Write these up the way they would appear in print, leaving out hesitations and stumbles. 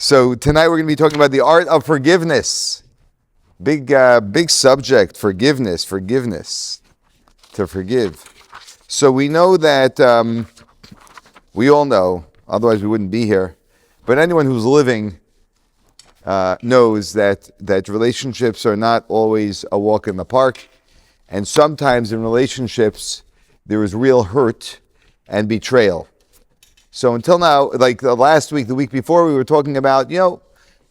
So tonight we're going to be talking about the art of forgiveness. Big subject, forgiveness, to forgive. So we know that, we all know, otherwise we wouldn't be here, but anyone who's living knows that relationships are not always a walk in the park, and sometimes in relationships there is real hurt and betrayal. So until now, like the last week, the week before, we were talking about,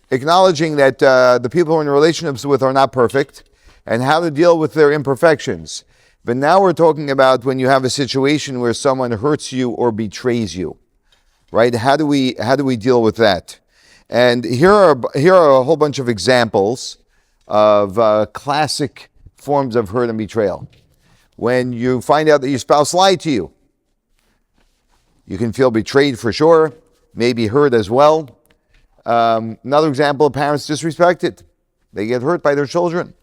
acknowledging that the people who are in relationships with are not perfect and how to deal with their imperfections. But now we're talking about when you have a situation where someone hurts you or betrays you, right? How do we deal with that? And here are a whole bunch of examples of classic forms of hurt and betrayal. When you find out that your spouse lied to you, you can feel betrayed for sure, maybe hurt as well. Another example, parents disrespected. They get hurt by their children.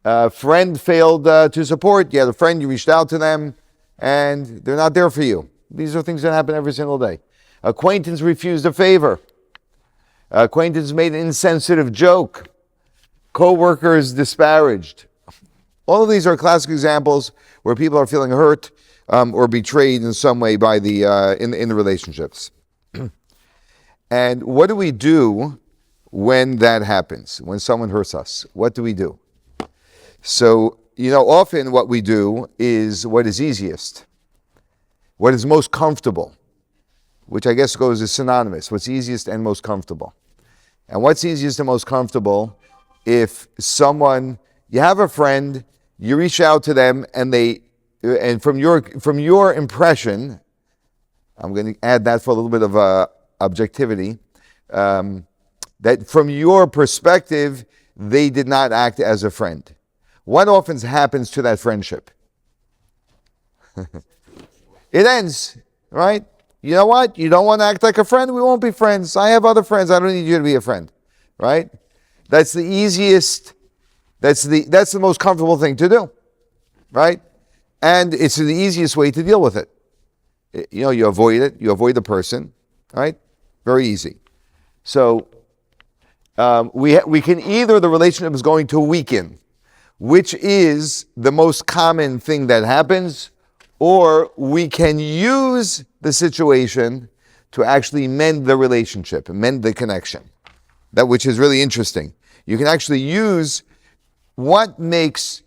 A friend failed to support. You had a friend, you reached out to them, and they're not there for you. These are things that happen every single day. Acquaintance refused a favor. Acquaintance made an insensitive joke. Co-workers disparaged. All of these are classic examples where people are feeling hurt or betrayed in some way by the in the relationships. And what do we do when that happens? When someone hurts us, what do we do? So, often what we do is what is easiest, what is most comfortable, which I guess goes as synonymous. What's easiest and most comfortable. And what's easiest and most comfortable if you have a friend, you reach out to them and from your impression, I'm going to add that for a little bit of objectivity, that from your perspective, they did not act as a friend. What often happens to that friendship? It ends, right? You know what? You don't want to act like a friend? We won't be friends. I have other friends. I don't need you to be a friend, right? That's the easiest, that's the most comfortable thing to do, right? And it's the easiest way to deal with it. You avoid it. You avoid the person, right? Very easy. So we can either the relationship is going to weaken, which is the most common thing that happens, or we can use the situation to actually mend the relationship, mend the connection. That which is really interesting. You can actually use what makes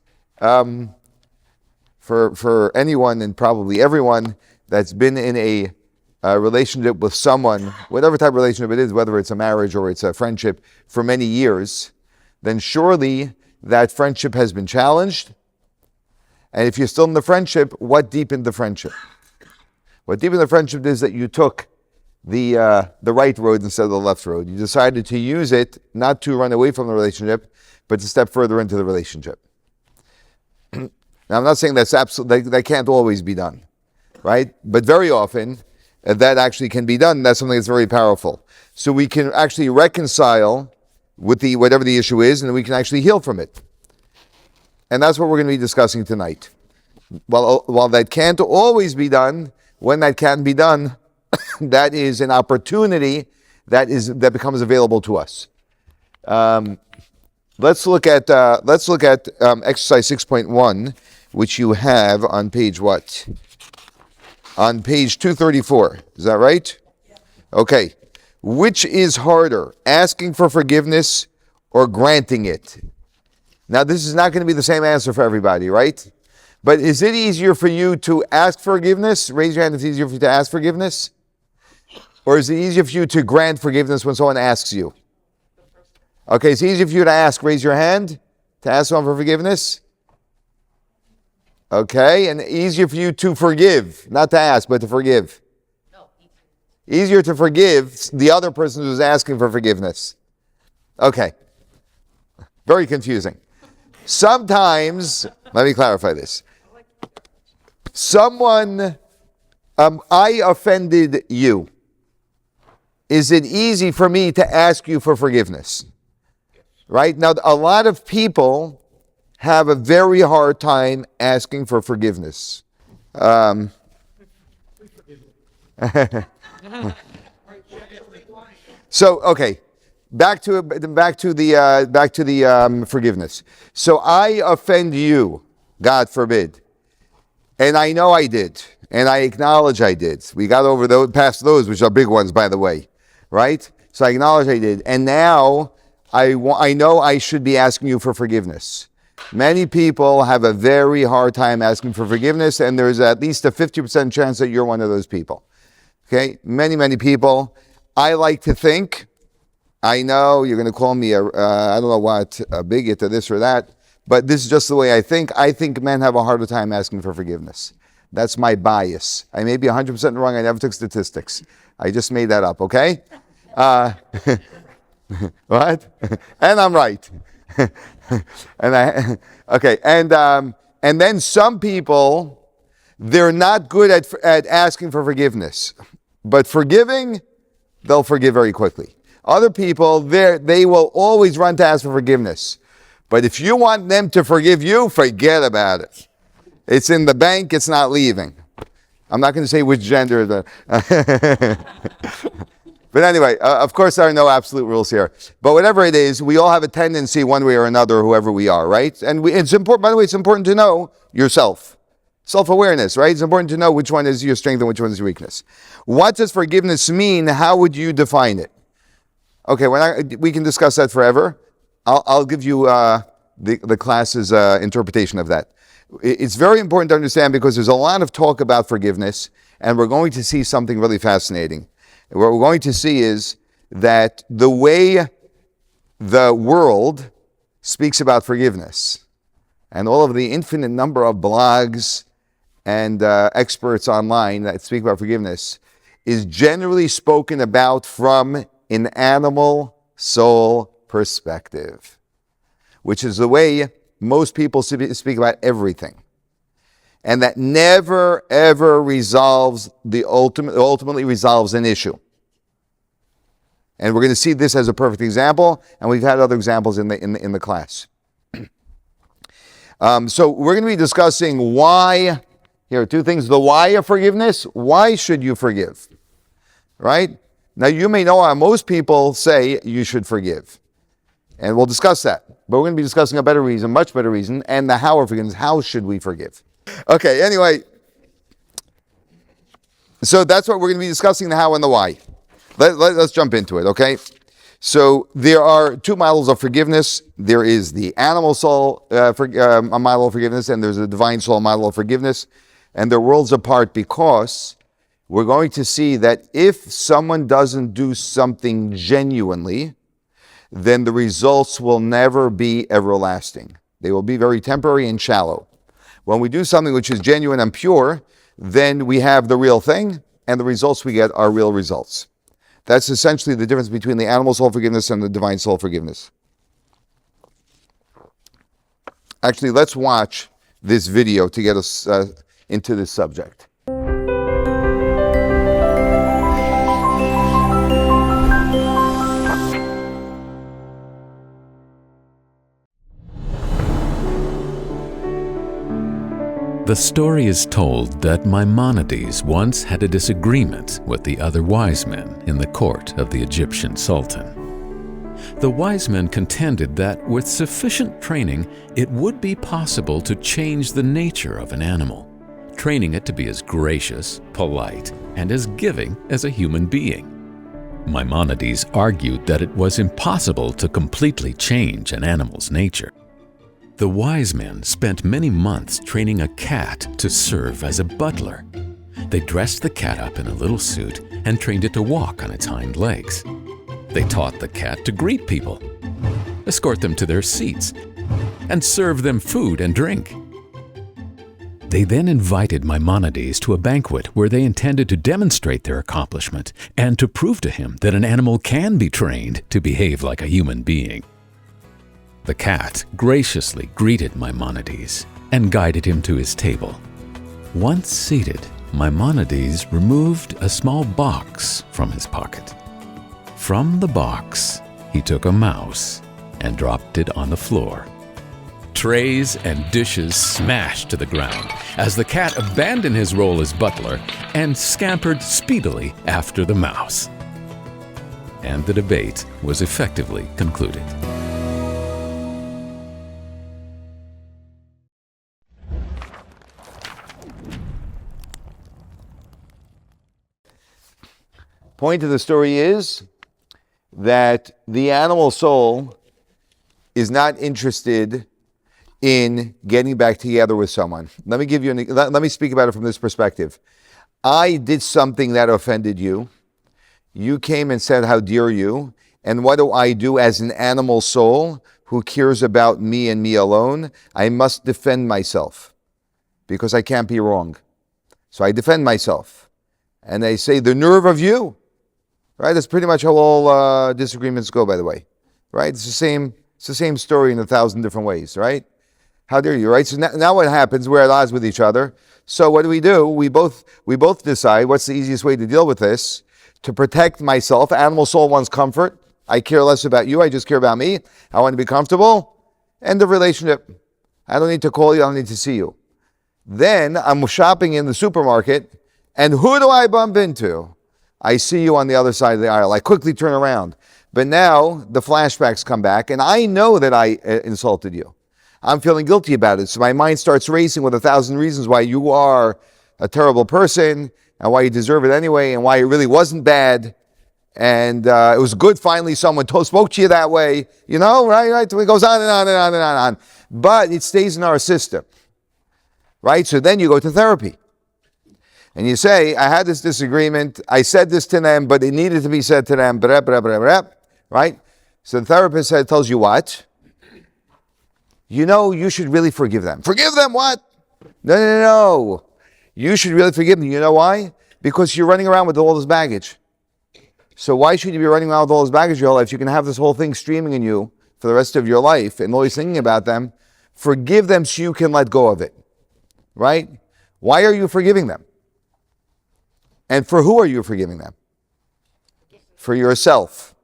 for anyone and probably everyone that's been in a relationship with someone, whatever type of relationship it is, whether it's a marriage or it's a friendship for many years, then surely that friendship has been challenged. And if you're still in the friendship, what deepened the friendship? What deepened the friendship is that you took the right road instead of the left road. You decided to use it not to run away from the relationship, but to step further into the relationship. Now, I'm not saying that's that can't always be done, right? But very often, that actually can be done. That's something that's very powerful. So we can actually reconcile with whatever the issue is, and we can actually heal from it. And that's what we're going to be discussing tonight. While that can't always be done, when that can be done, that is an opportunity that becomes available to us. Let's look at exercise 6.1, which you have on page what? On page 234. Is that right? Yeah. Okay. Which is harder, asking for forgiveness or granting it? Now, this is not going to be the same answer for everybody, right? But is it easier for you to ask forgiveness? Raise your hand if it's easier for you to ask forgiveness. Or is it easier for you to grant forgiveness when someone asks you? Okay, it's easier for you to ask. Raise your hand to ask someone for forgiveness. Okay, and easier for you to forgive, not to ask, but to forgive. No, easier to forgive the other person who's asking for forgiveness. Okay, very confusing. Sometimes, let me clarify this. I offended you. Is it easy for me to ask you for forgiveness? Right? Now, a lot of people have a very hard time asking for forgiveness. So okay, back to the forgiveness. So I offend you, God forbid, and I know I did, and I acknowledge I did. We got over those, past those, which are big ones, by the way, right? So I acknowledge I did, and now I know I should be asking you for forgiveness. Many people have a very hard time asking for forgiveness, and there's at least a 50% chance that you're one of those people. Okay, many people. I like to think, I know you're going to call me I don't know what, a bigot or this or that, but this is just the way I think. I think men have a harder time asking for forgiveness. That's my bias. I may be 100% wrong. I never took statistics. I just made that up, okay? What? And I'm right. And then some people, they're not good at asking for forgiveness, but forgiving, they'll forgive very quickly. Other people, they will always run to ask for forgiveness. But if you want them to forgive you, forget about it. It's in the bank, it's not leaving. I'm not going to say which gender. But anyway, of course, there are no absolute rules here. But whatever it is, we all have a tendency one way or another, whoever we are, right? And it's important, by the way, it's important to know yourself. Self-awareness, right? It's important to know which one is your strength and which one is your weakness. What does forgiveness mean? How would you define it? Okay, we can discuss that forever. I'll give you the class's interpretation of that. It's very important to understand because there's a lot of talk about forgiveness, and we're going to see something really fascinating. What we're going to see is that the way the world speaks about forgiveness, and all of the infinite number of blogs and experts online that speak about forgiveness, is generally spoken about from an animal soul perspective, which is the way most people speak about everything. And that never, ever resolves ultimately resolves an issue. And we're going to see this as a perfect example, and we've had other examples in the class. So we're going to be discussing why. Here are two things: the why of forgiveness. Why should you forgive? Right? Now you may know how most people say you should forgive, and we'll discuss that. But we're going to be discussing a better reason, much better reason, and the how of forgiveness. How should we forgive? Okay, anyway, so that's what we're going to be discussing, the how and the why. Let's jump into it, okay? So there are two models of forgiveness. There is the animal soul model of forgiveness, and there's a divine soul model of forgiveness. And they're worlds apart because we're going to see that if someone doesn't do something genuinely, then the results will never be everlasting. They will be very temporary and shallow. When we do something which is genuine and pure, then we have the real thing, and the results we get are real results. That's essentially the difference between the animal soul forgiveness and the divine soul forgiveness. Actually, let's watch this video to get us into this subject. The story is told that Maimonides once had a disagreement with the other wise men in the court of the Egyptian sultan. The wise men contended that with sufficient training, it would be possible to change the nature of an animal, training it to be as gracious, polite, and as giving as a human being. Maimonides argued that it was impossible to completely change an animal's nature. The wise men spent many months training a cat to serve as a butler. They dressed the cat up in a little suit and trained it to walk on its hind legs. They taught the cat to greet people, escort them to their seats, and serve them food and drink. They then invited Maimonides to a banquet where they intended to demonstrate their accomplishment and to prove to him that an animal can be trained to behave like a human being. The cat graciously greeted Maimonides and guided him to his table. Once seated, Maimonides removed a small box from his pocket. From the box, he took a mouse and dropped it on the floor. Trays and dishes smashed to the ground as the cat abandoned his role as butler and scampered speedily after the mouse. and the debate was effectively concluded. Point of the story is that the animal soul is not interested in getting back together with someone. Let me speak about it from this perspective. I did something that offended you. You came and said, how dare you? And what do I do as an animal soul who cares about me and me alone? I must defend myself because I can't be wrong. So I defend myself. And they say, the nerve of you. Right? That's pretty much how all disagreements go, by the way. Right? It's the same story in 1,000 different ways, right? How dare you, right? So now what happens? We're at odds with each other. So what do? We both decide what's the easiest way to deal with this. To protect myself, animal soul wants comfort. I care less about you. I just care about me. I want to be comfortable. End of relationship. I don't need to call you. I don't need to see you. Then I'm shopping in the supermarket, and who do I bump into? I see you on the other side of the aisle. I quickly turn around. But now the flashbacks come back, and I know that I insulted you. I'm feeling guilty about it. So my mind starts racing with 1,000 reasons why you are a terrible person, and why you deserve it anyway, and why it really wasn't bad. And it was good finally someone spoke to you that way. You know, right? It goes on and on and on and on. But it stays in our system. Right? So then you go to therapy. And you say, I had this disagreement, I said this to them, but it needed to be said to them, right? So the therapist tells you what? You know, you should really forgive them. Forgive them what? No. You should really forgive them. You know why? Because you're running around with all this baggage. So why should you be running around with all this baggage your whole life? You can have this whole thing streaming in you for the rest of your life and always thinking about them. Forgive them so you can let go of it. Right? Why are you forgiving them? And for who are you forgiving them? For yourself.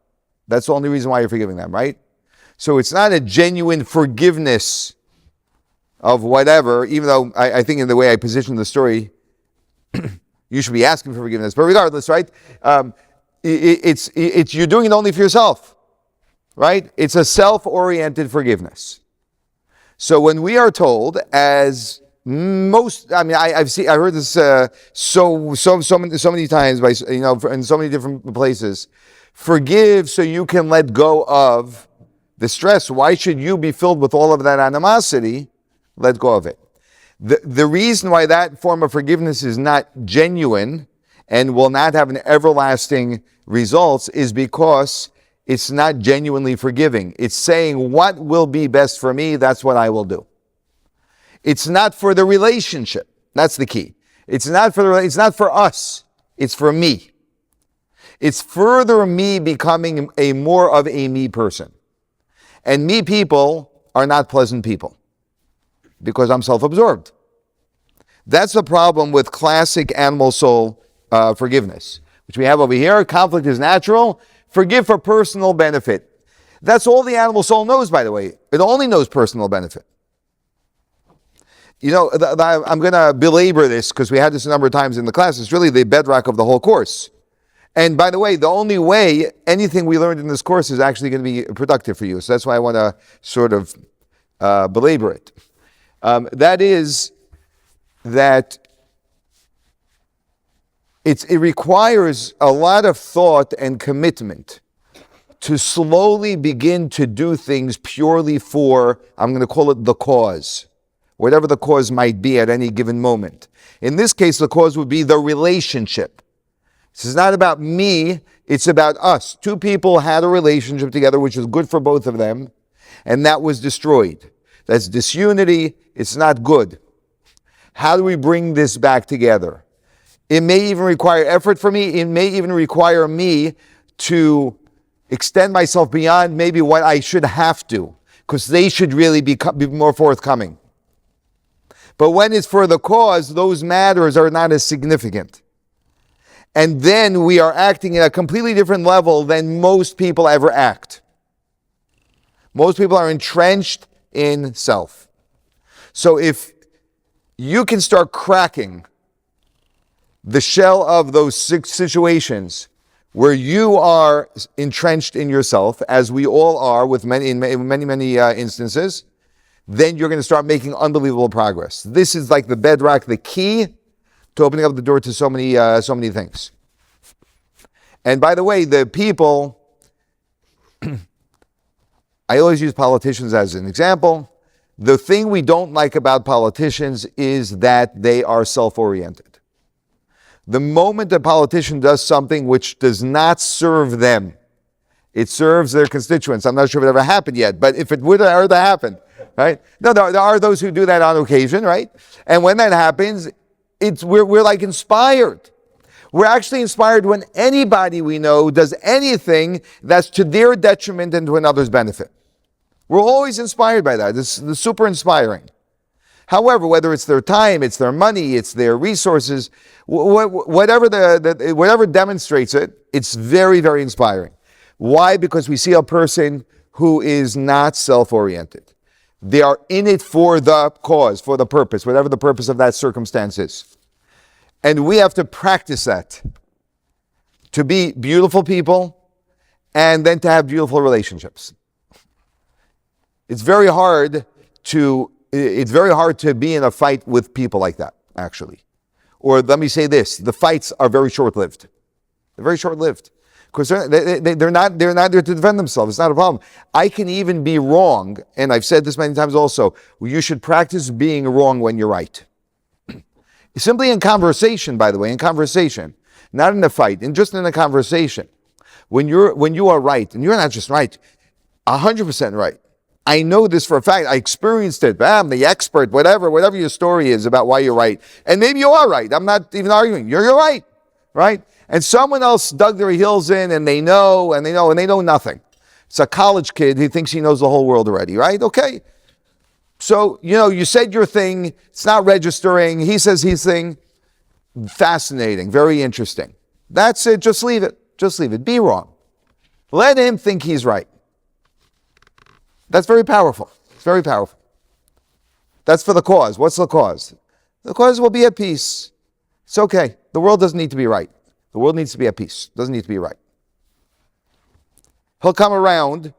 That's the only reason why you're forgiving them, right? So it's not a genuine forgiveness of whatever, even though I think in the way I position the story, you should be asking for forgiveness. But regardless, right? It's you're doing it only for yourself, right? It's a self-oriented forgiveness. So when we are told, as most, I mean, I heard this so many times by in so many different places. Forgive so you can let go of the stress. Why should you be filled with all of that animosity? Let go of it. The reason why that form of forgiveness is not genuine and will not have an everlasting results is because it's not genuinely forgiving. It's saying what will be best for me, that's what I will do. It's not for the relationship. That's the key. It's not for us. It's for me. It's further me becoming a more of a me person. And me people are not pleasant people because I'm self-absorbed. That's the problem with classic animal soul forgiveness, which we have over here. Conflict is natural. Forgive for personal benefit. That's all the animal soul knows, by the way. It only knows personal benefit. You know, I'm going to belabor this because we had this a number of times in the class. It's really the bedrock of the whole course. And by the way, the only way anything we learned in this course is actually going to be productive for you. So that's why I want to sort of belabor it. That is that it requires a lot of thought and commitment to slowly begin to do things purely for, I'm going to call it the cause. Whatever the cause might be at any given moment. In this case, the cause would be the relationship. This is not about me, it's about us. Two people had a relationship together which was good for both of them, and that was destroyed. That's disunity, it's not good. How do we bring this back together? It may even require effort for me, it may even require me to extend myself beyond maybe what I should have to, because they should really be more forthcoming. But when it's for the cause, those matters are not as significant. And then we are acting at a completely different level than most people ever act. Most people are entrenched in self. So if you can start cracking the shell of those situations where you are entrenched in yourself, as we all are with many instances, then you're going to start making unbelievable progress. This is like the bedrock, the key to opening up the door to so many things. And by the way, the people, I always use politicians as an example. The thing we don't like about politicians is that they are self-oriented. The moment a politician does something which does not serve them, it serves their constituents. I'm not sure if it ever happened yet, but if it would ever happen, right? No, there are those who do that on occasion, right? And when that happens, we're like inspired. We're actually inspired when anybody we know does anything that's to their detriment and to another's benefit. We're always inspired by that. It's super inspiring. However, whether it's their time, it's their money, it's their resources, whatever demonstrates it, it's very, very inspiring. Why? Because we see a person who is not self-oriented. They are in it for the cause, for the purpose, whatever the purpose of that circumstance is. And we have to practice that, to be beautiful people and then to have beautiful relationships. It's very hard to be in a fight with people like that, actually. Or let me say this, the fights are very short-lived. They're very short-lived. Because they're not there to defend themselves. It's not a problem. I can even be wrong, and I've said this many times also, you should practice being wrong when you're right. Simply in conversation, by the way, in conversation, not in a fight, and just in a conversation. When you are right, and you're not just right, 100% right. I know this for a fact. I experienced it. I'm the expert, whatever your story is about why you're right. And maybe you are right. I'm not even arguing. You're right, right? And someone else dug their heels in and they know nothing. It's a college kid who thinks he knows the whole world already, right? Okay. So, you said your thing. It's not registering. He says his thing. Fascinating. Very interesting. That's it. Just leave it. Just leave it. Be wrong. Let him think he's right. That's very powerful. It's very powerful. That's for the cause. What's the cause? The cause will be at peace. It's okay. The world doesn't need to be right. The world needs to be at peace. It doesn't need to be right. He'll come around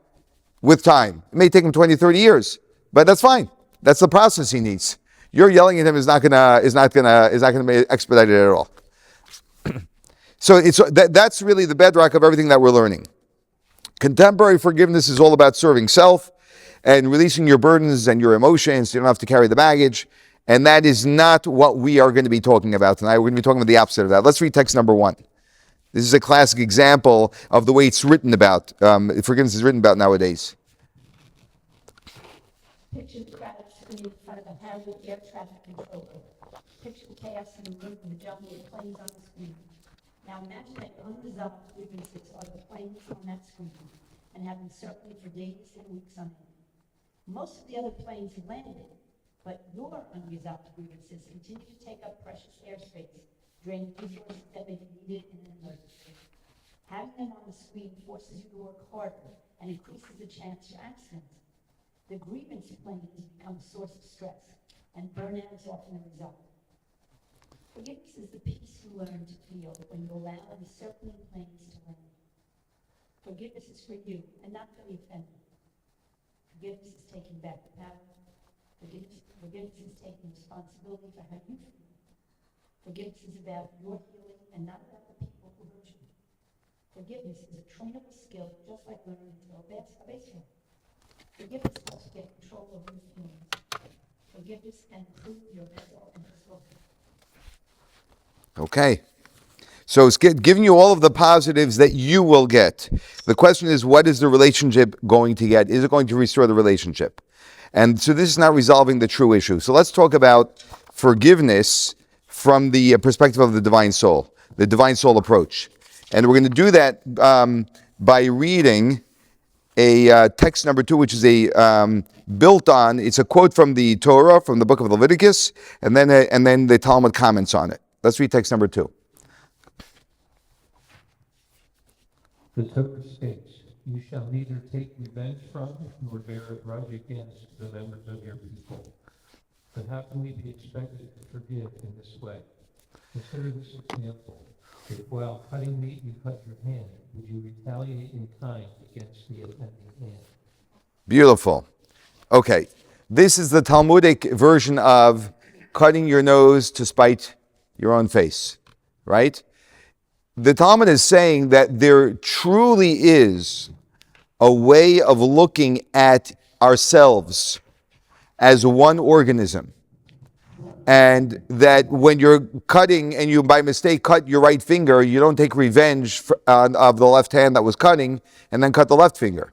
with time. It may take him 20, 30 years, but that's fine. That's the process he needs. Your yelling at him is not gonna be expedited at all. So that's really the bedrock of everything that we're learning. Contemporary forgiveness is all about serving self and releasing your burdens and your emotions. You don't have to carry the baggage. And that is not what we are going to be talking about tonight. We're going to be talking about the opposite of that. Let's read text number 1. This is a classic example of the way it's written about. Forgiveness is written about nowadays. Picture the crowd sitting in front of a Harrier air traffic controller. Picture the chaos in the room and the jumble of planes on the screen. Now imagine that unresolved grievances are the planes on that screen and have been circling for days and weeks on end. Most of the other planes have landed, but your unresolved grievances continue to take up precious airspace, draining resources that may be needed in an emergency. Having them on the screen forces you to work harder and increases the chance for accidents. The grievance planes become a source of stress, and burnout is often the result. Forgiveness is the peace you learn to feel when you allow the circling planes to land. Forgiveness is for you, and not for the offender. Forgiveness is taking back the power. Forgiveness is taking responsibility for how you feel. Forgiveness is about your healing and not about the people who hurt you. Forgiveness is a trainable skill, just like learning to throw a baseball. Forgiveness helps you get control over your feelings. Forgiveness can improve your mental and physical health. Okay. So it's giving you all of the positives that you will get. The question is, what is the relationship going to get? Is it going to restore the relationship? And so this is not resolving the true issue. So let's talk about forgiveness from the perspective of the divine soul approach. And we're going to do that by reading a text number 2, which is it's a quote from the Torah, from the book of Leviticus, and then the Talmud comments on it. Let's read text number 2. The Torah states, "You shall neither take revenge from nor bear a grudge against the members of your people. But how can we be expected to forgive in this way? Consider this example. If while cutting meat you cut your hand, would you retaliate in kind against the offending hand? Beautiful. Okay, this is the Talmudic version of cutting your nose to spite your own face, right? The Talmud is saying that there truly is a way of looking at ourselves as one organism. And that when you're cutting and you by mistake cut your right finger, you don't take revenge of the left hand that was cutting and then cut the left finger.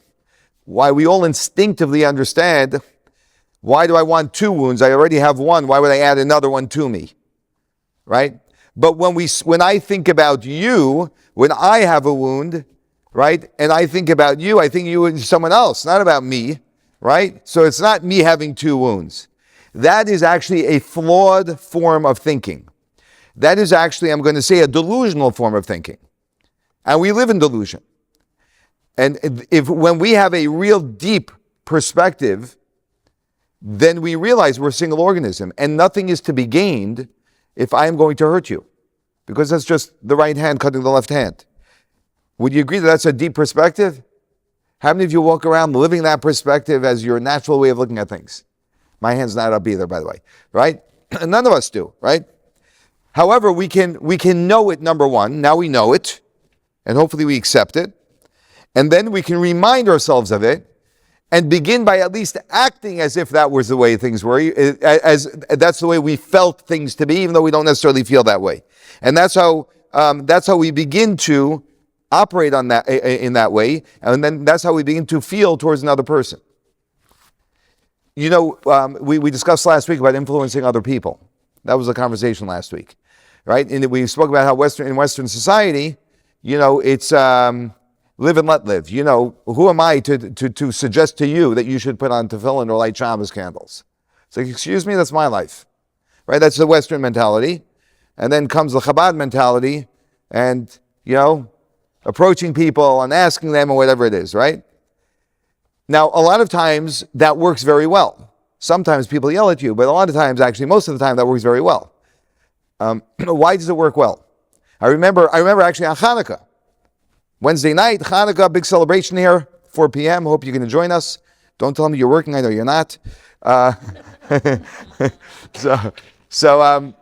Why we all instinctively understand, why do I want two wounds? I already have one. Why would I add another one to me? Right? But when I think about you, when I have a wound, right, and I think about you, I think you and someone else, not about me, right? So it's not me having two wounds. That is actually a flawed form of thinking. That is actually, I'm going to say, a delusional form of thinking. And we live in delusion. And when we have a real deep perspective, then we realize we're a single organism and nothing is to be gained if I am going to hurt you. Because that's just the right hand cutting the left hand. Would you agree that that's a deep perspective? How many of you walk around living that perspective as your natural way of looking at things? My hand's not up either, by the way, right? None of us do, right? However, we can know it, number one. Now we know it, and hopefully we accept it. And then we can remind ourselves of it and begin by at least acting as if that was the way things were, as that's the way we felt things to be, even though we don't necessarily feel that way. And that's how we begin to operate on that in that way, and then that's how we begin to feel towards another person. You know, we discussed last week about influencing other people. That was a conversation last week, right? And we spoke about how in Western society, you know, it's live and let live. You know, who am I to suggest to you that you should put on tefillin or light Shabbos candles? It's like, excuse me, that's my life, right? That's the Western mentality. And then comes the Chabad mentality and, you know, approaching people and asking them or whatever it is, right? Now, a lot of times that works very well. Sometimes people yell at you, but a lot of times, actually, most of the time, that works very well. Why does it work well? I remember actually on Hanukkah, Wednesday night, Hanukkah, big celebration here, 4 p.m. Hope you can join us. Don't tell me you're working. I know you're not. So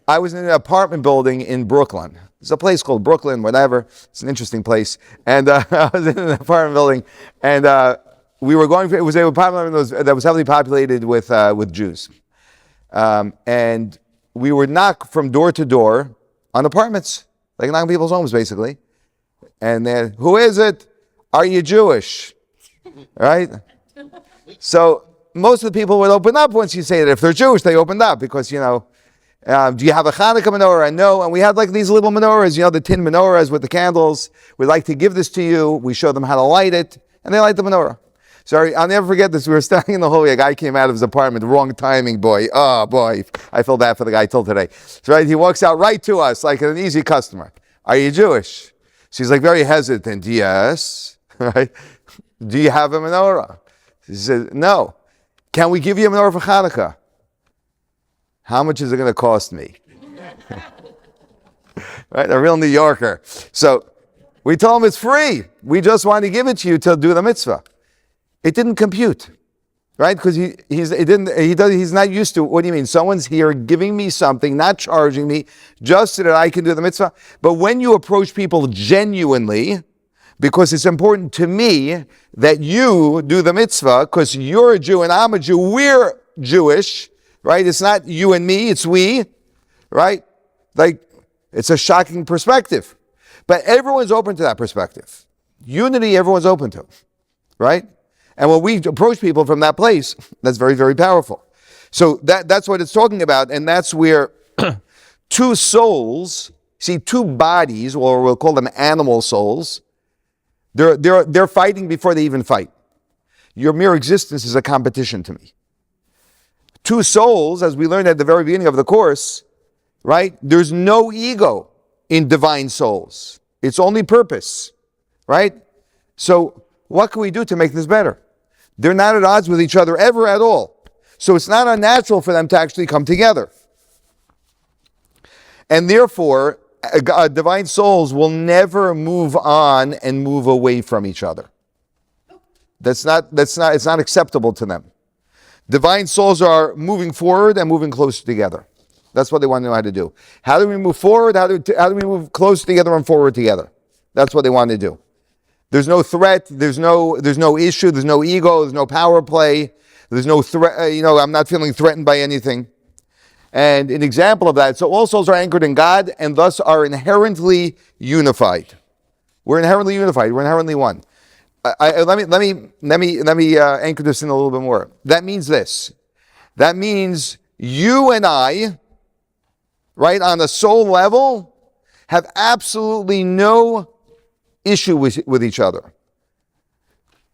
I was in an apartment building in Brooklyn. There's a place called Brooklyn, whatever. It's an interesting place. And I was in an apartment building, and we were going. It was an apartment that was heavily populated with Jews, and we would knock from door to door on apartments, like knocking people's homes, basically. And then, who is it? Are you Jewish? Right? So most of the people would open up once you say that. If they're Jewish, they opened up because, you know, do you have a Hanukkah menorah? No. And we had like these little menorahs, you know, the tin menorahs with the candles. We'd like to give this to you. We show them how to light it, and they light the menorah. Sorry, I'll never forget this. We were standing in the hallway. A guy came out of his apartment. Wrong timing, boy. Oh, boy. I feel bad for the guy till today. So, right, he walks out right to us like an easy customer. Are you Jewish? She's like very hesitant. Yes. Right? Do you have a menorah? She says, no. Can we give you a menorah for Hanukkah? How much is it going to cost me? Right? A real New Yorker. So we told him it's free. We just want to give it to you to do the mitzvah. It didn't compute, right? Because he's not used to, what do you mean? Someone's here giving me something, not charging me, just so that I can do the mitzvah. But when you approach people genuinely, because it's important to me that you do the mitzvah, because you're a Jew and I'm a Jew, we're Jewish, right? It's not you and me, it's we, right? Like, it's a shocking perspective. But everyone's open to that perspective. Unity, everyone's open to, right? And when we approach people from that place, that's very, very powerful. So that's what it's talking about, and that's where two souls, see, two bodies, or we'll call them animal souls, they're fighting before they even fight. Your mere existence is a competition to me. Two souls, as we learned at the very beginning of the course, right? There's no ego in divine souls. It's only purpose, right? So what can we do to make this better? They're not at odds with each other ever at all. So it's not unnatural for them to actually come together. And therefore, divine souls will never move on and move away from each other. It's not acceptable to them. Divine souls are moving forward and moving closer together. That's what they want to know how to do. How do we move forward? How do we move closer together and forward together? That's what they want to do. There's no threat. There's no issue. There's no ego. There's no power play. There's no threat. I'm not feeling threatened by anything. And an example of that, so all souls are anchored in God and thus are inherently unified. We're inherently unified. We're inherently one. Let me anchor this in a little bit more. That means this. That means you and I, right, on a soul level, have absolutely no issue with each other.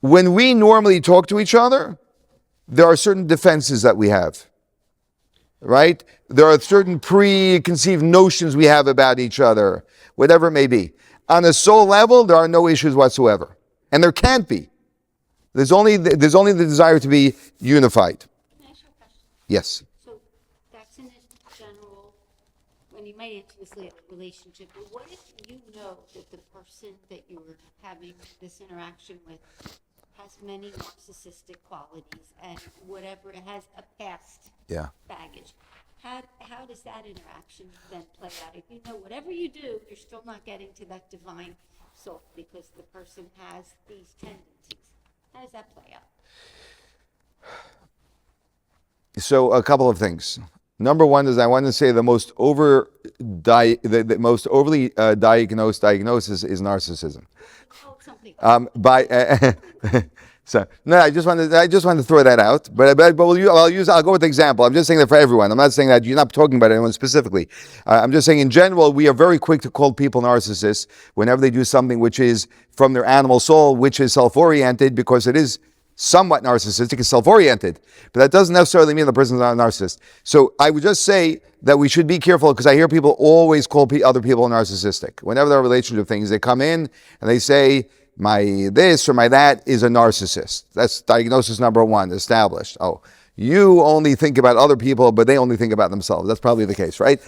When we normally talk to each other, there are certain defenses that we have. Right? There are certain preconceived notions we have about each other, whatever it may be. On a soul level, there are no issues whatsoever. And there can't be. There's only the desire to be unified. Can I ask you a question? Yes. So that's in a general, when you might intimately have a relationship, but what if you know that the person that you're having this interaction with has many narcissistic qualities and whatever, it has a past baggage? How does that interaction then play out? If you know whatever you do, you're still not getting to that divine soul because the person has these tendencies. How does that play out? So a couple of things. Number one is I want to say the most most overly diagnosed diagnosis is narcissism. Oh, something. So no, I just wanted to throw that out. But I'll go with the example. I'm just saying that for everyone. I'm not saying that you're not talking about anyone specifically. I'm just saying in general, we are very quick to call people narcissists whenever they do something which is from their animal soul, which is self-oriented, because it is somewhat narcissistic, it's self-oriented. But that doesn't necessarily mean the person's not a narcissist. So I would just say that we should be careful, because I hear people always call other people narcissistic. Whenever there are relationship things, they come in and they say, my this or my that is a narcissist. That's diagnosis number one, established. Oh, you only think about other people, but they only think about themselves. That's probably the case, right?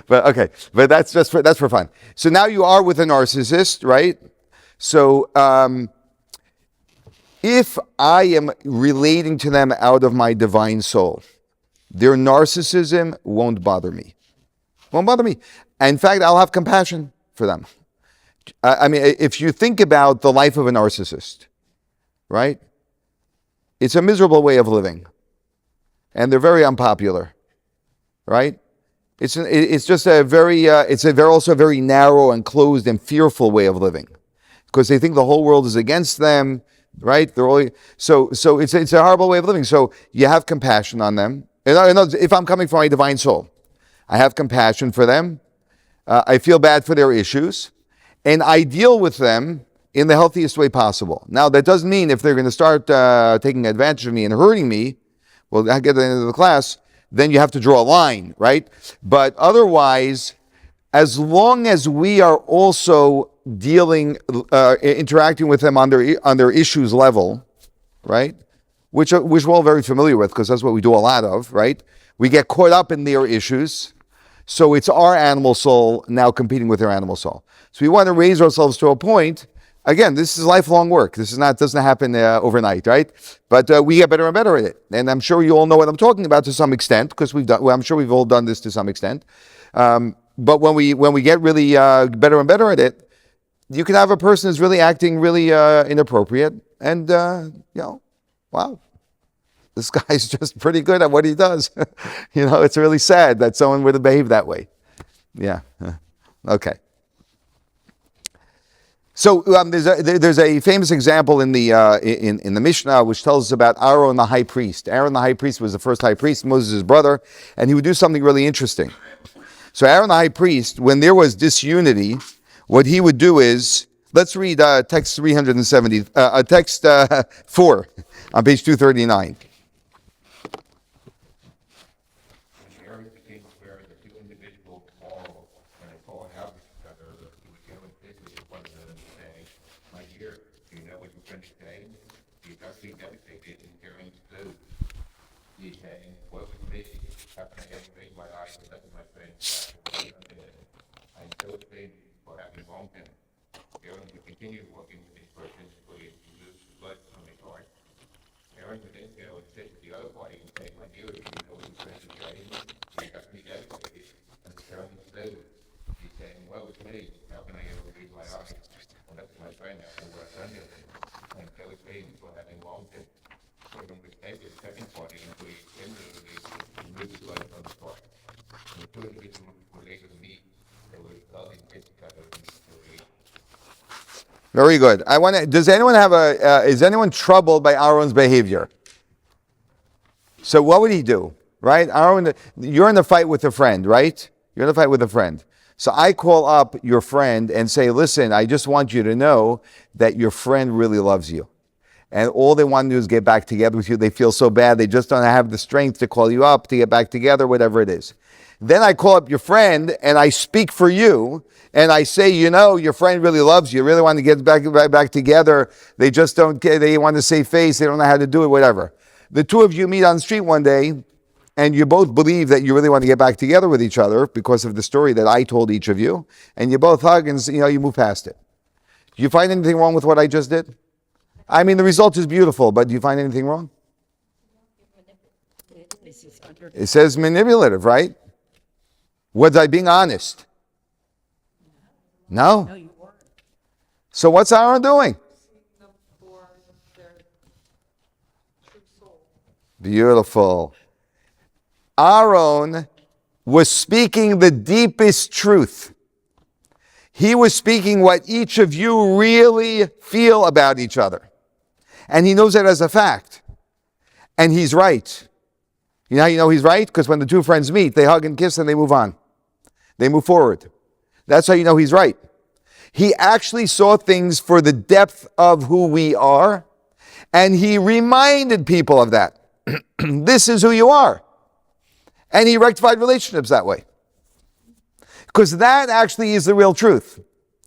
But okay, but that's for fun. So now you are with a narcissist, right? So if I am relating to them out of my divine soul, their narcissism won't bother me. Won't bother me. In fact, I'll have compassion for them. I mean, if you think about the life of a narcissist, right? It's a miserable way of living. And they're very unpopular, right? It's just a very, also a very narrow and closed and fearful way of living. Because they think the whole world is against them, right? So it's a horrible way of living. So you have compassion on them. If I'm coming from my divine soul, I have compassion for them. I feel bad for their issues. And I deal with them in the healthiest way possible. Now, that doesn't mean if they're going to start taking advantage of me and hurting me, well, I get to the end of the class, then you have to draw a line, right? But otherwise, as long as we are also interacting with them on their issues level, right? Which we're all very familiar with, because that's what we do a lot of, right? We get caught up in their issues. So it's our animal soul now competing with their animal soul. So we want to raise ourselves to a point. Again, this is lifelong work. This doesn't happen overnight, right? But we get better and better at it. And I'm sure you all know what I'm talking about to some extent, because I'm sure we've all done this to some extent. But when we get really better and better at it, you can have a person who's really acting really inappropriate, and wow. This guy's just pretty good at what he does. It's really sad that someone would have behaved that way. Yeah. Okay. So there's a famous example in the Mishnah which tells us about Aaron the high priest. Aaron the high priest was the first high priest, Moses' brother, and he would do something really interesting. So Aaron the high priest, when there was disunity, what he would do is, let's read text 370, text 4 on page 239. He's saying, what was me? How can I get paid my eyes and let my friends back? I'm so paid for having wronged him. Aaron would continue working with this person until he lose the blood from his heart. Aaron would then go and sit with the other party and say, my dear, you know you friends are trying, you got me devastated. And Aaron said, he's saying, well, it's me. How can I ever read my eyes? And that's my friend after what I've done to him. I'm so paid for having wronged him. Aaron would take the second party until he similarly lose the blood from his heart. And the two individuals were later meet. They were loving each other in the Very good. I want to. Does anyone have is anyone troubled by Aaron's behavior? So what would he do? Right, Aaron, you're in a fight with a friend, right? You're in a fight with a friend. So I call up your friend and say, listen, I just want you to know that your friend really loves you. And all they want to do is get back together with you. They feel so bad. They just don't have the strength to call you up, to get back together, whatever it is. Then I call up your friend and I speak for you. And I say, you know, your friend really loves you, really want to get back together. They just don't care. They want to save face. They don't know how to do it, whatever. The two of you meet on the street one day and you both believe that you really want to get back together with each other because of the story that I told each of you. And you both hug and, you move past it. Do you find anything wrong with what I just did? I mean, the result is beautiful, but do you find anything wrong? It says manipulative, right? Was I being honest? No. No, you weren't. So what's Aaron doing? Seeing them for their true soul. Beautiful. Aaron was speaking the deepest truth. He was speaking what each of you really feel about each other. And he knows that as a fact. And he's right. You know how you know he's right? Because when the two friends meet, they hug and kiss and they move on. They move forward. That's how you know he's right. He actually saw things for the depth of who we are, and he reminded people of that. This is who you are. And he rectified relationships that way. Because that actually is the real truth.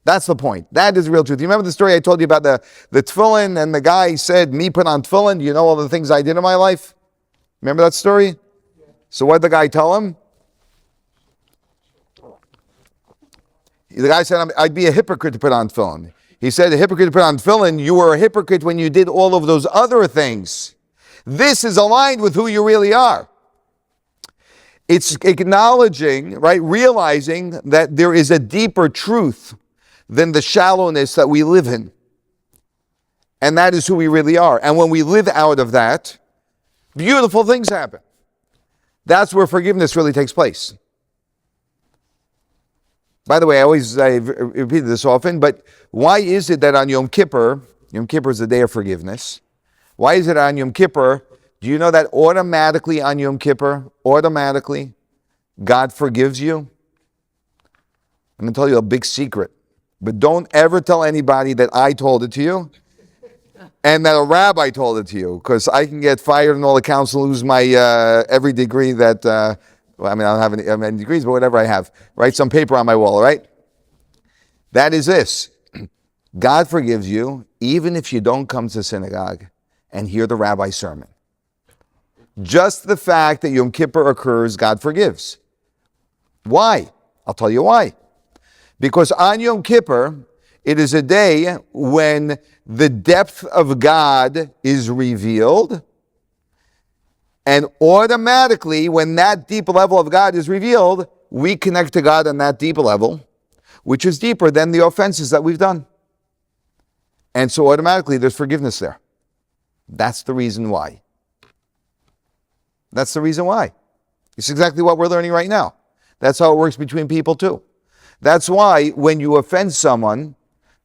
That's the point. That is the real truth. You remember the story I told you about the tefillin, and the guy said, me put on tefillin, you know all the things I did in my life? Remember that story? So what did the guy tell him? The guy said, I'd be a hypocrite to put on tefillin. He said, a hypocrite to put on tefillin, you were a hypocrite when you did all of those other things. This is aligned with who you really are. It's acknowledging, right, realizing that there is a deeper truth than the shallowness that we live in. And that is who we really are. And when we live out of that, beautiful things happen. That's where forgiveness really takes place. By the way, I repeat this often, but why is it that on Yom Kippur is the day of forgiveness? Why is it on Yom Kippur? Do you know that automatically on Yom Kippur, God forgives you? I'm going to tell you a big secret, but don't ever tell anybody that I told it to you and that a rabbi told it to you, because I can get fired and all the council, lose my every degree that... I don't have any degrees, but whatever I have. Write some paper on my wall, all right? That is this. God forgives you even if you don't come to synagogue and hear the rabbi's sermon. Just the fact that Yom Kippur occurs, God forgives. Why? I'll tell you why. Because on Yom Kippur, it is a day when the depth of God is revealed. And automatically, when that deep level of God is revealed, we connect to God on that deep level, which is deeper than the offenses that we've done. And so automatically, there's forgiveness there. That's the reason why. That's the reason why. It's exactly what we're learning right now. That's how it works between people too. That's why when you offend someone,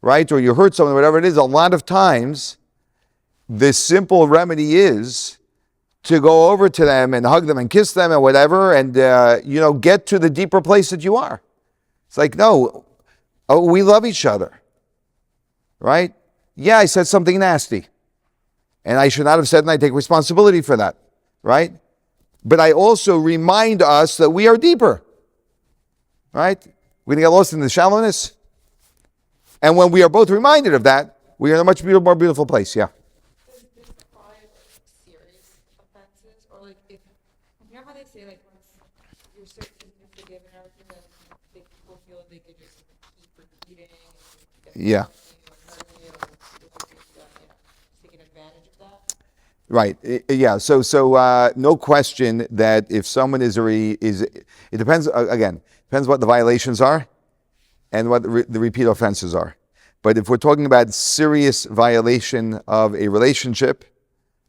right, or you hurt someone, whatever it is, a lot of times, the simple remedy is to go over to them and hug them and kiss them and whatever, and get to the deeper place that you are. It's like, no, we love each other, right? Yeah, I said something nasty, and I should not have said, and I take responsibility for that, right? But I also remind us that we are deeper, right? We're going to get lost in the shallowness. And when we are both reminded of that, we are in a much more beautiful place, yeah. Is crime serious offenses, or like if Yeah. Taking advantage of that? Right. Yeah. So no question that if someone is it depends again, depends what the violations are and what the repeat offenses are. But if we're talking about serious violation of a relationship,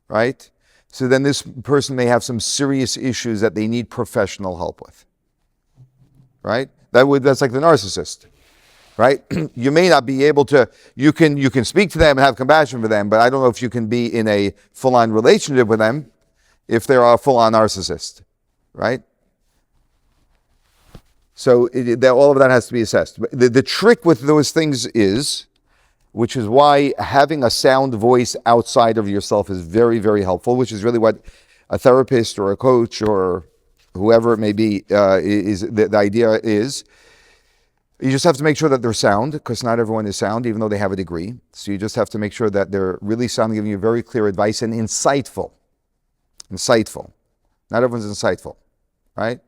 right? So then this person may have some serious issues that they need professional help with. Right? That's like the narcissist. Right? You may not be able to, you can speak to them and have compassion for them, but I don't know if you can be in a full-on relationship with them if they're a full-on narcissist. Right? So all of that has to be assessed. But the trick with those things is, which is why having a sound voice outside of yourself is very, very helpful, which is really what a therapist or a coach or whoever it may be is the idea is. You just have to make sure that they're sound, because not everyone is sound, even though they have a degree. So you just have to make sure that they're really sound, giving you very clear advice and insightful. Insightful. Not everyone's insightful, right?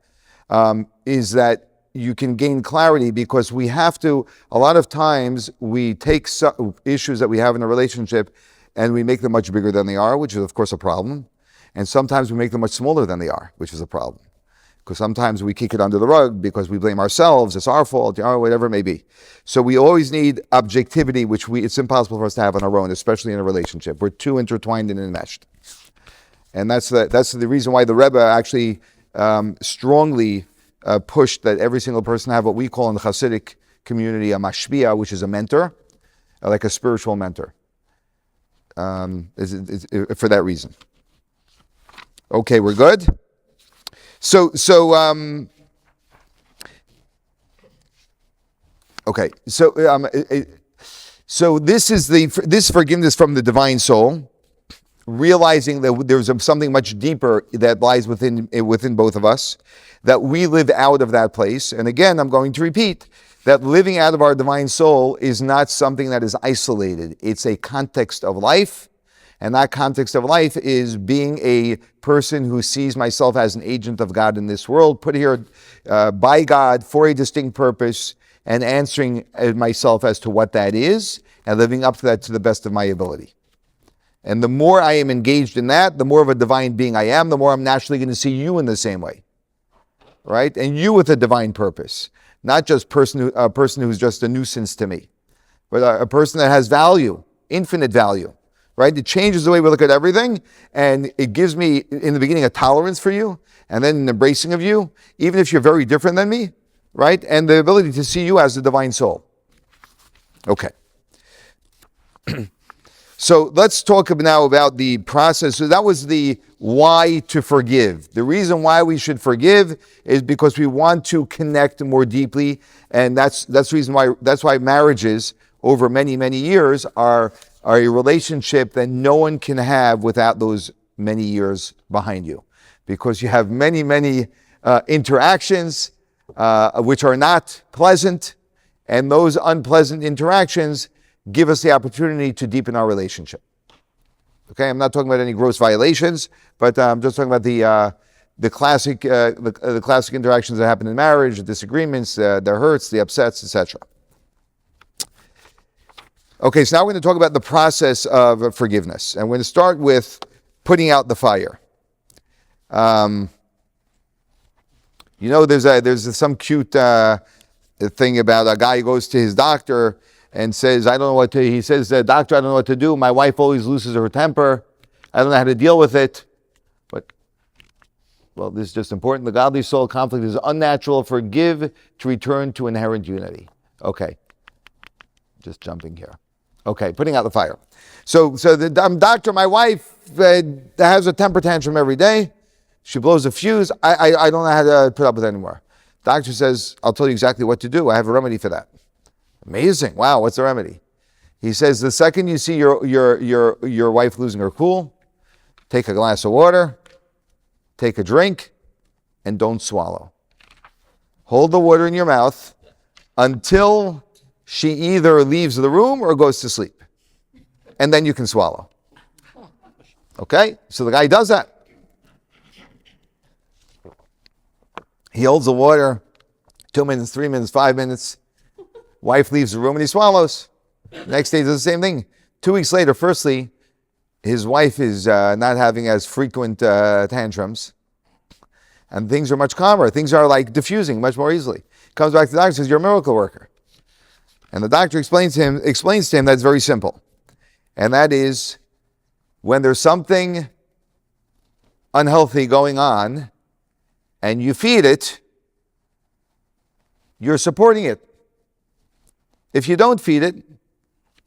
Is that you can gain clarity, because we have to, a lot of times we take issues that we have in a relationship and we make them much bigger than they are, which is of course a problem. And sometimes we make them much smaller than they are, which is a problem. Because sometimes we kick it under the rug because we blame ourselves, it's our fault, or whatever it may be. So we always need objectivity, which it's impossible for us to have on our own, especially in a relationship. We're too intertwined and enmeshed. And that's the reason why the Rebbe actually strongly pushed that every single person have what we call in the Hasidic community a mashpia, which is a mentor, like a spiritual mentor, for that reason. Okay, we're good? So this is this forgiveness from the divine soul, realizing that there's something much deeper that lies within both of us, that we live out of that place. And again, I'm going to repeat that living out of our divine soul is not something that is isolated. It's a context of life. And that context of life is being a person who sees myself as an agent of God in this world, put here by God for a distinct purpose, and answering myself as to what that is, and living up to that to the best of my ability. And the more I am engaged in that, the more of a divine being I am, the more I'm naturally going to see you in the same way. Right? And you with a divine purpose. Not just a person who's just a nuisance to me, but a person that has value, infinite value. Right? It changes the way we look at everything, and it gives me, in the beginning, a tolerance for you, and then an embracing of you, even if you're very different than me, right? And the ability to see you as the divine soul. Okay. So let's talk now about the process. So that was the why to forgive. The reason why we should forgive is because we want to connect more deeply, and that's the reason why. That's why marriages over many, many years are a relationship that no one can have without those many years behind you, because you have many, many interactions which are not pleasant, and those unpleasant interactions give us the opportunity to deepen our relationship. Okay, I'm not talking about any gross violations, but I'm just talking about the classic the classic interactions that happen in marriage, the disagreements, the hurts, the upsets, etc. Okay, so now we're going to talk about the process of forgiveness, and we're going to start with putting out the fire. There's some cute thing about a guy who goes to his doctor and says, he says, doctor, I don't know what to do. My wife always loses her temper. I don't know how to deal with it. But, well, this is just important. The godly soul conflict is unnatural. Forgive to return to inherent unity. Okay. Just jumping here. Okay, putting out the fire. So the doctor, my wife has a temper tantrum every day. She blows a fuse. I don't know how to put up with it anymore. Doctor says, I'll tell you exactly what to do. I have a remedy for that. Amazing. Wow, what's the remedy? He says, the second you see your wife losing her cool, take a glass of water, take a drink, and don't swallow. Hold the water in your mouth until she either leaves the room or goes to sleep. And then you can swallow. Okay? So the guy does that. He holds the water 2 minutes, 3 minutes, 5 minutes. Wife leaves the room and he swallows. Next day, does the same thing. 2 weeks later, firstly, his wife is not having as frequent tantrums, and things are much calmer. Things are like diffusing much more easily. Comes back to the doctor and says, "You're a miracle worker." And the doctor explains to him that's very simple. And that is, when there's something unhealthy going on and you feed it, you're supporting it. If you don't feed it,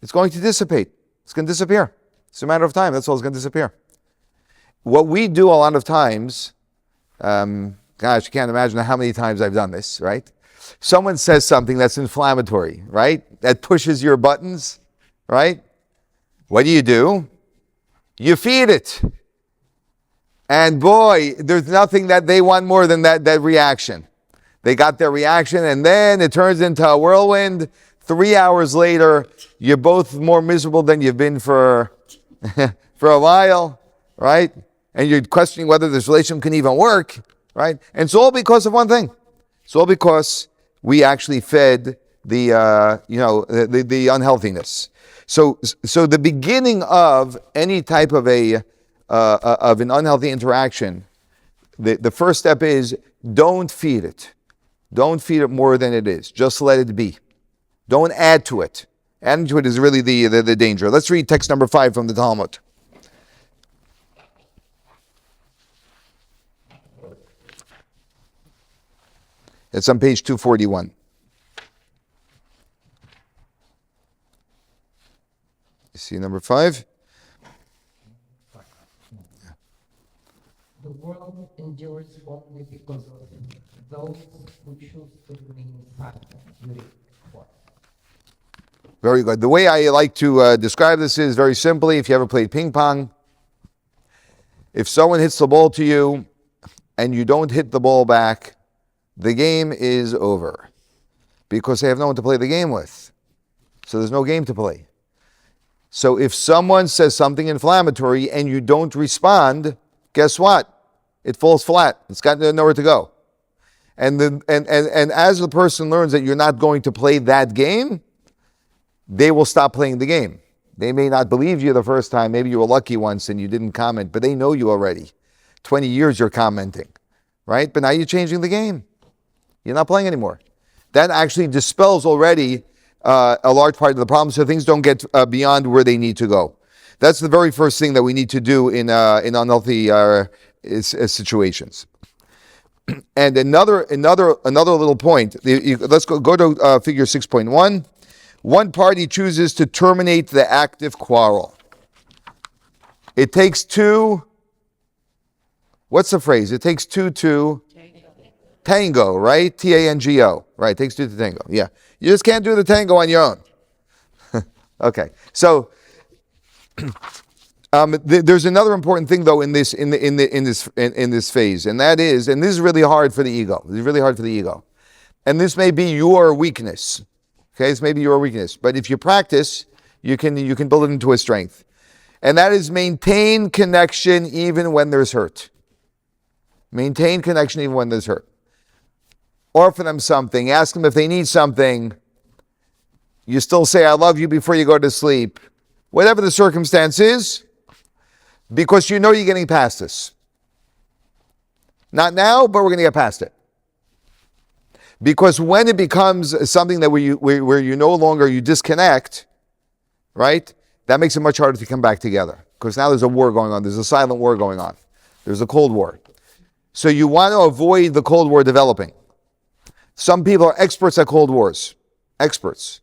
it's going to dissipate. It's going to disappear. It's a matter of time. That's all. It's going to disappear. What we do a lot of times, gosh, you can't imagine how many times I've done this, right? Someone says something that's inflammatory, right? That pushes your buttons, right? What do? You feed it. And boy, there's nothing that they want more than that reaction. They got their reaction, and then it turns into a whirlwind. 3 hours later, you're both more miserable than you've been for a while, right? And you're questioning whether this relationship can even work, right? And it's all because of one thing. It's all because we actually fed the unhealthiness. So the beginning of any type of an unhealthy interaction, the first step is don't feed it. Don't feed it more than it is. Just let it be. Don't add to it. Adding to it is really the danger. Let's read text number 5 from the Talmud. It's on page 241. You see number 5? The world endures only because of those who choose to remain silent with it. Very good. The way I like to describe this is very simply, if you ever played ping pong, if someone hits the ball to you and you don't hit the ball back, the game is over because they have no one to play the game with. So there's no game to play. So if someone says something inflammatory and you don't respond, guess what? It falls flat. It's got nowhere to go. And as the person learns that you're not going to play that game, they will stop playing the game. They may not believe you the first time. Maybe you were lucky once and you didn't comment, but they know you already. 20 years you're commenting, right? But now you're changing the game. You're not playing anymore. That actually dispels already a large part of the problem, so things don't get beyond where they need to go. That's the very first thing that we need to do in unhealthy situations. And another little point. Let's go to figure 6.1. One party chooses to terminate the active quarrel. It takes two. What's the phrase? It takes two to tango, right? Tango, right? It takes two to tango. Yeah, you just can't do the tango on your own. Okay, so there's another important thing though in this phase, and that is, and this is really hard for the ego. This is really hard for the ego, and this may be your weakness. Okay, this may be your weakness, but if you practice, you can build it into a strength, and that is maintain connection even when there's hurt. Maintain connection even when there's hurt. Offer them something. Ask them if they need something. You still say, "I love you" before you go to sleep. Whatever the circumstance is, because you know you're getting past this. Not now, but we're going to get past it. Because when it becomes something that where you no longer, you disconnect, right? That makes it much harder to come back together. Because now there's a war going on. There's a silent war going on. There's a Cold War. So you want to avoid the Cold War developing. Some people are experts at Cold Wars. Experts,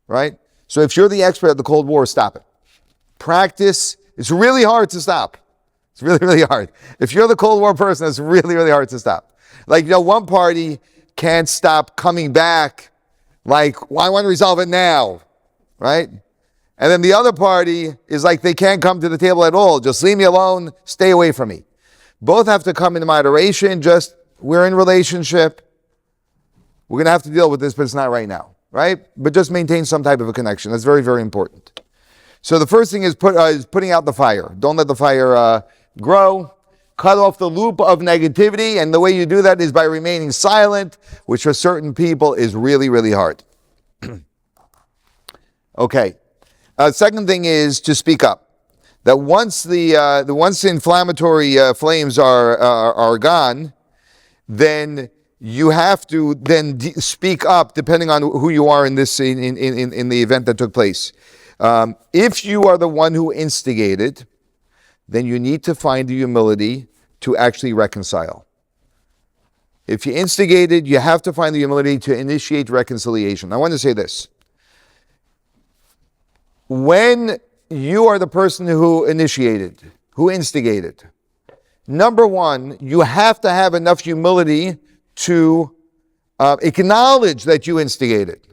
right? So if you're the expert at the Cold War, stop it. Practice. It's really hard to stop. It's really, really hard. If you're the Cold War person, it's really, really hard to stop. Like, one party can't stop coming back. Like, well, I want to resolve it now, right? And then the other party is like, they can't come to the table at all. Just leave me alone. Stay away from me. Both have to come in moderation. Just, we're in relationship. We're going to have to deal with this, but it's not right now, right? But just maintain some type of a connection. That's very, very important. So the first thing is putting out the fire. Don't let the fire grow. Cut off the loop of negativity, and the way you do that is by remaining silent, which for certain people is really, really hard. Okay. Second thing is to speak up. That once once the inflammatory flames are gone, then you have to then speak up depending on who you are in this in the event that took place. If you are the one who instigated, then you need to find the humility to actually reconcile. If you instigated, you have to find the humility to initiate reconciliation. I want to say this. When you are the person who initiated, who instigated, number one, you have to have enough humility to acknowledge that you instigated.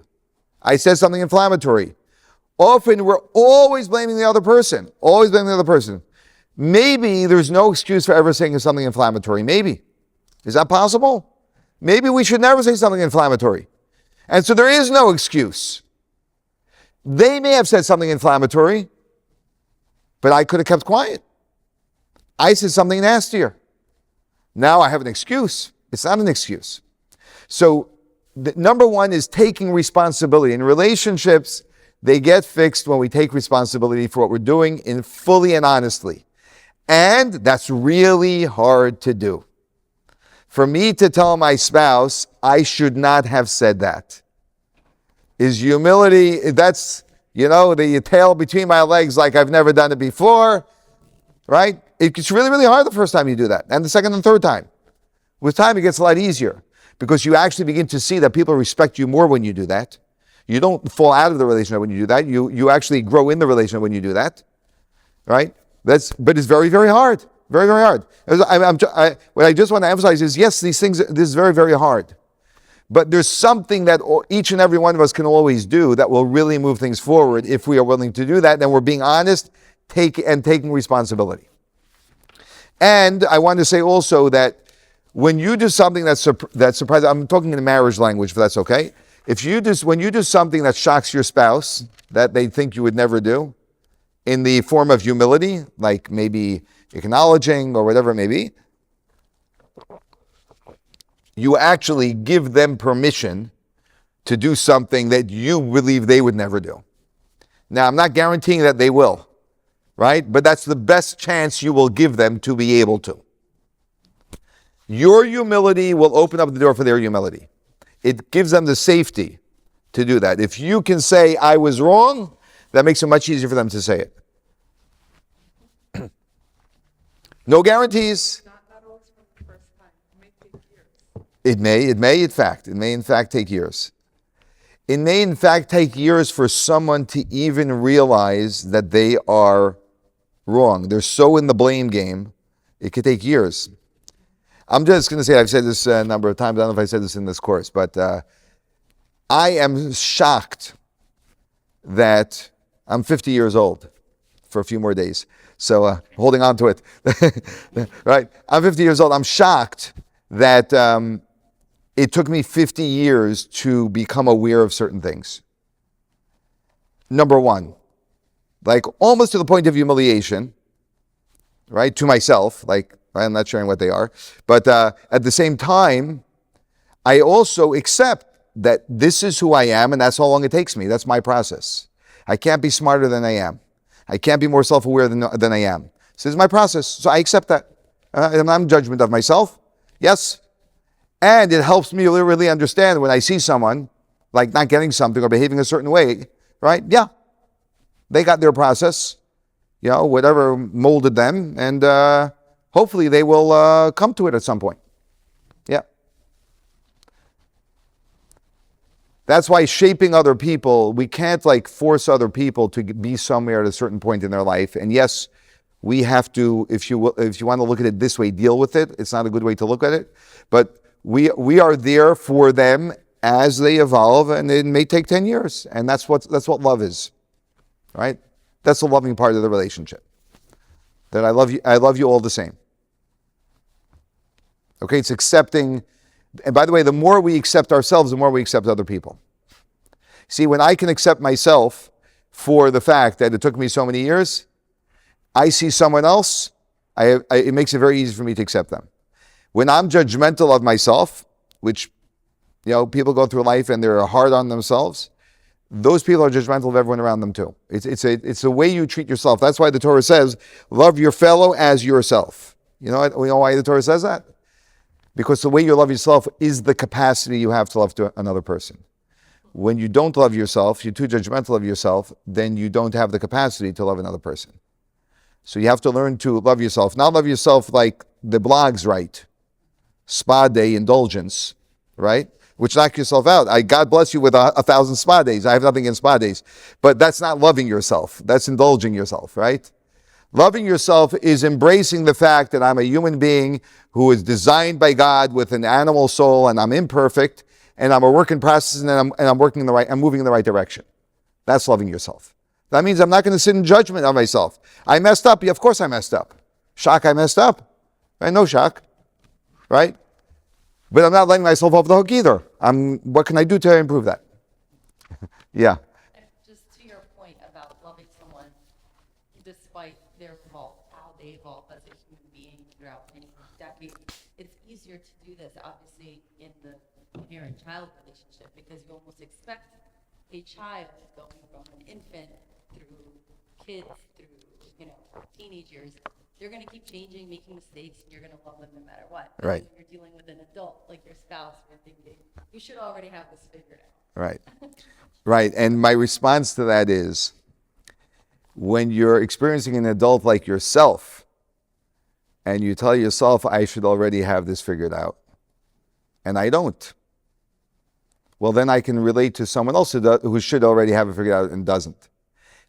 I said something inflammatory. Often we're always blaming the other person. Always blaming the other person. Maybe there's no excuse for ever saying something inflammatory. Maybe. Is that possible? Maybe we should never say something inflammatory. And so there is no excuse. They may have said something inflammatory, but I could have kept quiet. I said something nastier. Now I have an excuse. It's not an excuse. So number one is taking responsibility. In relationships, they get fixed when we take responsibility for what we're doing fully and honestly. And that's really hard to do. For me to tell my spouse, I should not have said that, is humility. That's, the tail between my legs like I've never done it before, right? It's really, really hard the first time you do that. And the second and third time. With time, it gets a lot easier because you actually begin to see that people respect you more when you do that. You don't fall out of the relationship when you do that. You actually grow in the relationship when you do that, right? But it's very, very hard. Very, very hard. What I just want to emphasize is, yes, this is very, very hard. But there's something that each and every one of us can always do that will really move things forward if we are willing to do that. Then we're being honest, taking responsibility. And I want to say also that when you do something that surprises, I'm talking in marriage language, if that's okay. When you do something that shocks your spouse that they think you would never do, in the form of humility, like maybe acknowledging or whatever it may be, you actually give them permission to do something that you believe they would never do. Now, I'm not guaranteeing that they will, right? But that's the best chance you will give them to be able to. Your humility will open up the door for their humility. It gives them the safety to do that. If you can say, I was wrong, that makes it much easier for them to say it. No guarantees. Not always from the first time. It may take years. It may in fact take years. It may in fact take years for someone to even realize that they are wrong. They're so in the blame game, it could take years. I'm just going to say, I've said this a number of times, I don't know if I said this in this course, but I am shocked that I'm 50 years old for a few more days. So holding on to it, right? I'm 50 years old. I'm shocked that it took me 50 years to become aware of certain things. Number one, like almost to the point of humiliation, right? To myself, like I'm not sharing what they are. But at the same time, I also accept that this is who I am and that's how long it takes me. That's my process. I can't be smarter than I am. I can't be more self-aware than I am. So this is my process. So I accept that. I'm not in judgment of myself. Yes. And it helps me really understand when I see someone like not getting something or behaving a certain way, right? Yeah. They got their process, whatever molded them. And hopefully they will come to it at some point. Yeah. That's why shaping other people, we can't force other people to be somewhere at a certain point in their life. And yes, we have to, if you want to look at it this way, deal with it. It's not a good way to look at it. But we are there for them as they evolve, and it may take 10 years. And that's what love is, right? That's the loving part of the relationship. That I love you all the same. Okay, it's accepting. And by the way, the more we accept ourselves, the more we accept other people. See, when I can accept myself for the fact that it took me so many years, I see someone else, it makes it very easy for me to accept them. When I'm judgmental of myself, which, people go through life and they're hard on themselves, those people are judgmental of everyone around them too. It's the way you treat yourself. That's why the Torah says, love your fellow as yourself. You know what? We know why the Torah says that? Because the way you love yourself is the capacity you have to love to another person. When you don't love yourself, you're too judgmental of yourself, then you don't have the capacity to love another person. So you have to learn to love yourself. Not love yourself like the blogs write. Spa day indulgence, right? Which knock yourself out. God bless you with 1,000 spa days. I have nothing against spa days. But that's not loving yourself. That's indulging yourself, right? Loving yourself is embracing the fact that I'm a human being who is designed by God with an animal soul, and I'm imperfect, and I'm a work in process, and I'm moving in the right direction. That's loving yourself. That means I'm not going to sit in judgment of myself. I messed up. Yeah, of course I messed up. Shock, I messed up. Right? No shock. Right? But I'm not letting myself off the hook either. What can I do to improve that? Yeah. And just to your point about loving someone despite their fault, how they evolve as a human being throughout many decades, it's easier to do this, obviously, in the parent-child relationship, because you almost expect a child going from an infant through kids, through, teenage years. They're going to keep changing, making mistakes, and you're going to love them no matter what. Right. When you're dealing with an adult, like your spouse, you're thinking, you should already have this figured out. Right. Right. And my response to that is, when you're experiencing an adult like yourself, and you tell yourself, I should already have this figured out, and I don't, well, then I can relate to someone else who should already have it figured out and doesn't.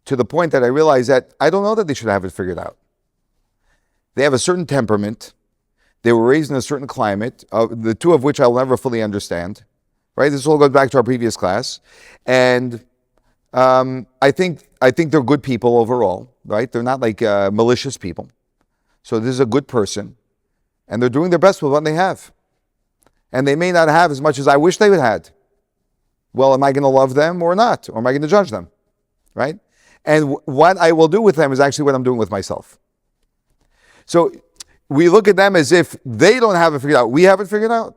To the point that I realize that I don't know that they should have it figured out. They have a certain temperament. They were raised in a certain climate, the two of which I'll never fully understand. Right? This all goes back to our previous class. And I think they're good people overall. Right? They're not like malicious people. So this is a good person. And they're doing their best with what they have. And they may not have as much as I wish they would have had. Well, am I going to love them or not? Or am I going to judge them? Right? And what I will do with them is actually what I'm doing with myself. So we look at them as if they don't have it figured out. We have it figured out.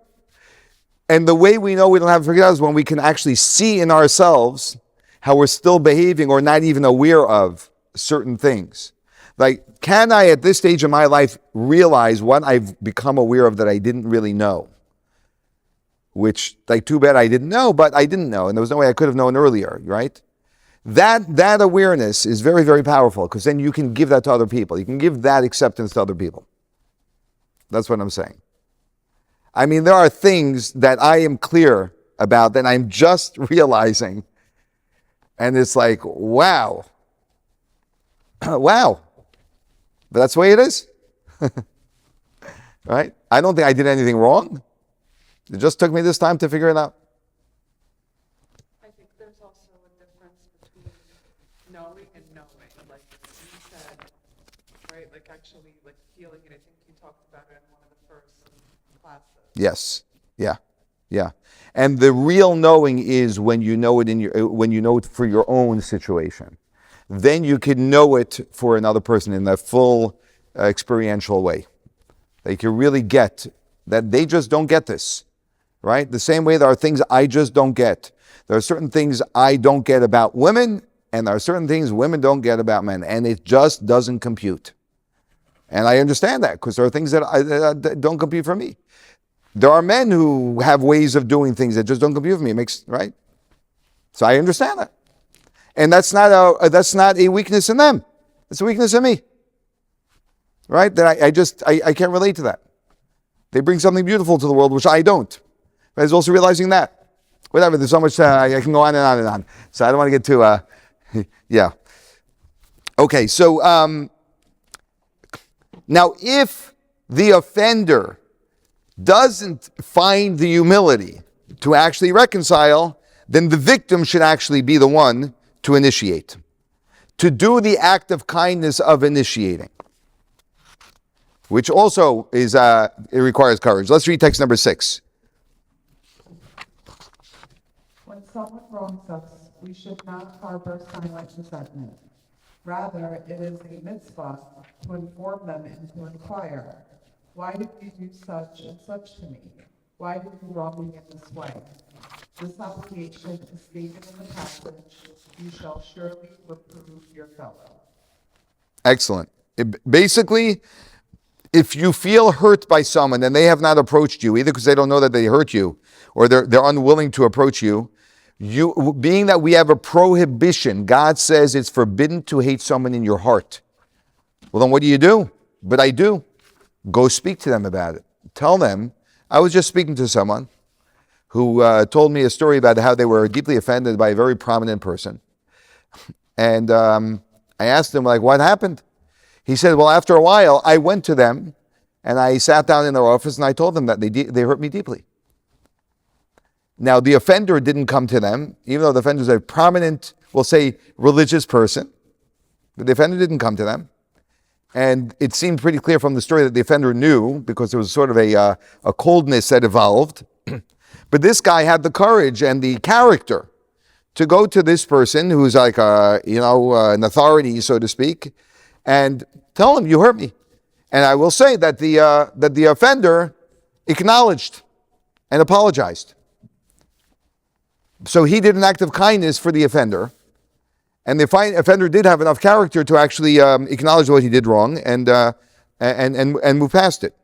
And the way we know we don't have it figured out is when we can actually see in ourselves how we're still behaving or not even aware of certain things. Like, can I at this stage of my life realize what I've become aware of that I didn't really know? Which, like, too bad I didn't know, but I didn't know. And there was no way I could have known earlier, right? That awareness is very, very powerful, because then you can give that to other people. You can give that acceptance to other people. That's what I'm saying. I mean, there are things that I am clear about that I'm just realizing. And it's like, wow. Wow. But that's the way it is. Right? I don't think I did anything wrong. It just took me this time to figure it out. I think there's also a difference between knowing and knowing, like you said, right? Like actually, like feeling it. I think you talked about it in one of the first classes. Yes. Yeah. Yeah. And the real knowing is when you know it when you know it for your own situation. Then you can know it for another person in a full experiential way. They can really get that they just don't get this. Right? The same way there are things I just don't get. There are certain things I don't get about women, and there are certain things women don't get about men, and it just doesn't compute. And I understand that, because there are things that don't compute for me. There are men who have ways of doing things that just don't compute for me. Right? So I understand that. And that's not a weakness in them. It's a weakness in me. Right? That I can't relate to that. They bring something beautiful to the world, which I don't. But I was also realizing that. Whatever, there's so much, I can go on and on and on. So I don't want to get too, yeah. Okay, so now if the offender doesn't find the humility to actually reconcile, then the victim should actually be the one to initiate, to do the act of kindness of initiating, which also is, it requires courage. Let's read text number 6. When someone wrongs us, we should not harbor silent resentment. Rather, it is a mitzvah to inform them and to inquire, why did you do such and such to me? Why did you wrong me in this way? This obligation is stated in the passage, "You shall surely reprove your fellow." Excellent. Basically, if you feel hurt by someone and they have not approached you, either because they don't know that they hurt you or they're unwilling to approach you, being that we have a prohibition, God says it's forbidden to hate someone in your heart. Well, then what do? But I do. Go speak to them about it. Tell them. I was just speaking to someone who told me a story about how they were deeply offended by a very prominent person. And I asked him, like, what happened? He said, well, after a while, I went to them and I sat down in their office and I told them that they hurt me deeply. Now, the offender didn't come to them, even though the offender is a prominent, we'll say, religious person. But the offender didn't come to them. And it seemed pretty clear from the story that the offender knew, because there was sort of a coldness that evolved. But this guy had the courage and the character to go to this person who's like, an authority, so to speak, and tell him, you hurt me. And I will say that the offender acknowledged and apologized. So he did an act of kindness for the offender. And the offender did have enough character to actually acknowledge what he did wrong and move past it.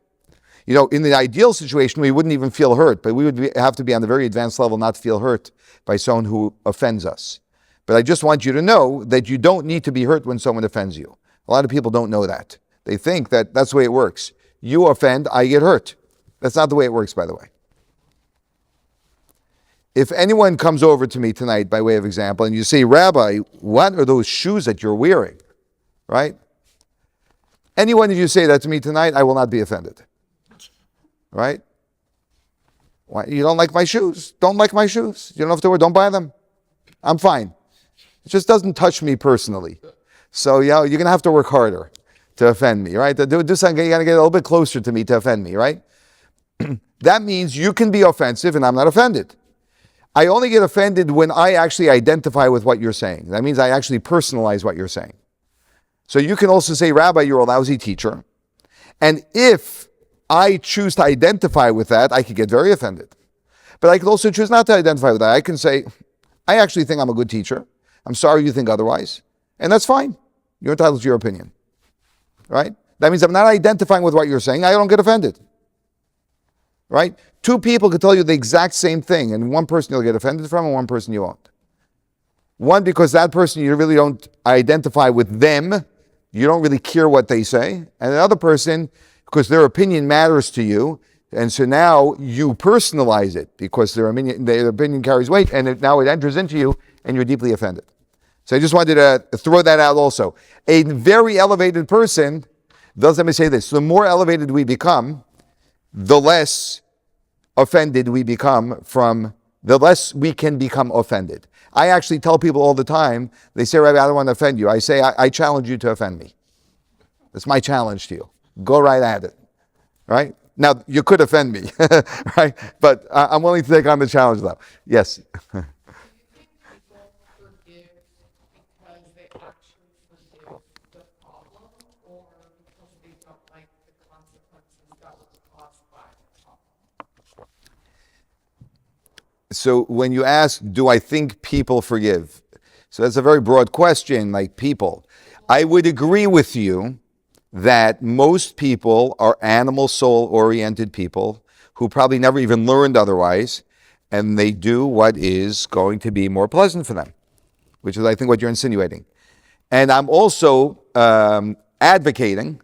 In the ideal situation, we wouldn't even feel hurt, but we would have to be on the very advanced level not to feel hurt by someone who offends us. But I just want you to know that you don't need to be hurt when someone offends you. A lot of people don't know that. They think that that's the way it works. You offend, I get hurt. That's not the way it works, by the way. If anyone comes over to me tonight, by way of example, and you say, Rabbi, what are those shoes that you're wearing? Right? Anyone of you say that to me tonight, I will not be offended. Right? Why? You don't like my shoes? Don't like my shoes. You don't have to wear, don't buy them. I'm fine. It just doesn't touch me personally. So, you're going to have to work harder to offend me, right? To do something, you got to get a little bit closer to me to offend me, right? That means you can be offensive and I'm not offended. I only get offended when I actually identify with what you're saying. That means I actually personalize what you're saying. So you can also say, Rabbi, you're a lousy teacher. And if I choose to identify with that, I could get very offended. But I could also choose not to identify with that. I can say, I actually think I'm a good teacher. I'm sorry you think otherwise. And that's fine. You're entitled to your opinion. Right? That means I'm not identifying with what you're saying. I don't get offended. Right? Two people could tell you the exact same thing, and one person you'll get offended from and one person you won't. One, because that person you really don't identify with them. You don't really care what they say. And another person, because their opinion matters to you, and so now you personalize it because their opinion carries weight, and now it enters into you, and you're deeply offended. So I just wanted to throw that out also. A very elevated person does, let me say this, the more elevated we become, the less offended we become the less we can become offended. I actually tell people all the time, they say, Rabbi, I don't want to offend you. I say, I challenge you to offend me. That's my challenge to you. Go right at it. Right? Now, you could offend me, right? But I'm willing to take on the challenge though. Yes. Do you think people forgive because they actually forgive the problem, or because they don't like the consequences that were caused by the problem? So when you ask, do I think people forgive? So that's a very broad question, like people. I would agree with you that most people are animal soul-oriented people who probably never even learned otherwise, and they do what is going to be more pleasant for them, which is, I think, what you're insinuating. And I'm also advocating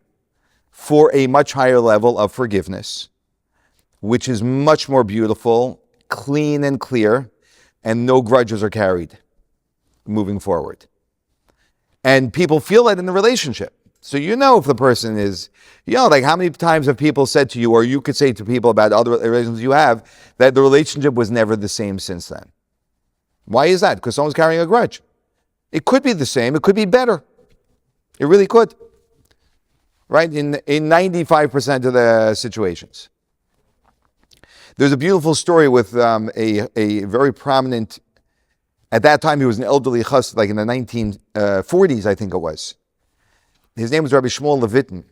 for a much higher level of forgiveness, which is much more beautiful, clean and clear, and no grudges are carried moving forward. And people feel that in the relationship. So you know if the person is, like how many times have people said to you, or you could say to people about other relations you have, that the relationship was never the same since then. Why is that? Because someone's carrying a grudge. It could be the same. It could be better. It really could. Right? In 95% of the situations. There's a beautiful story with a very prominent, at that time he was an elderly chassid, like in the 1940s, I think it was. His name was Rabbi Shmuel Levitin,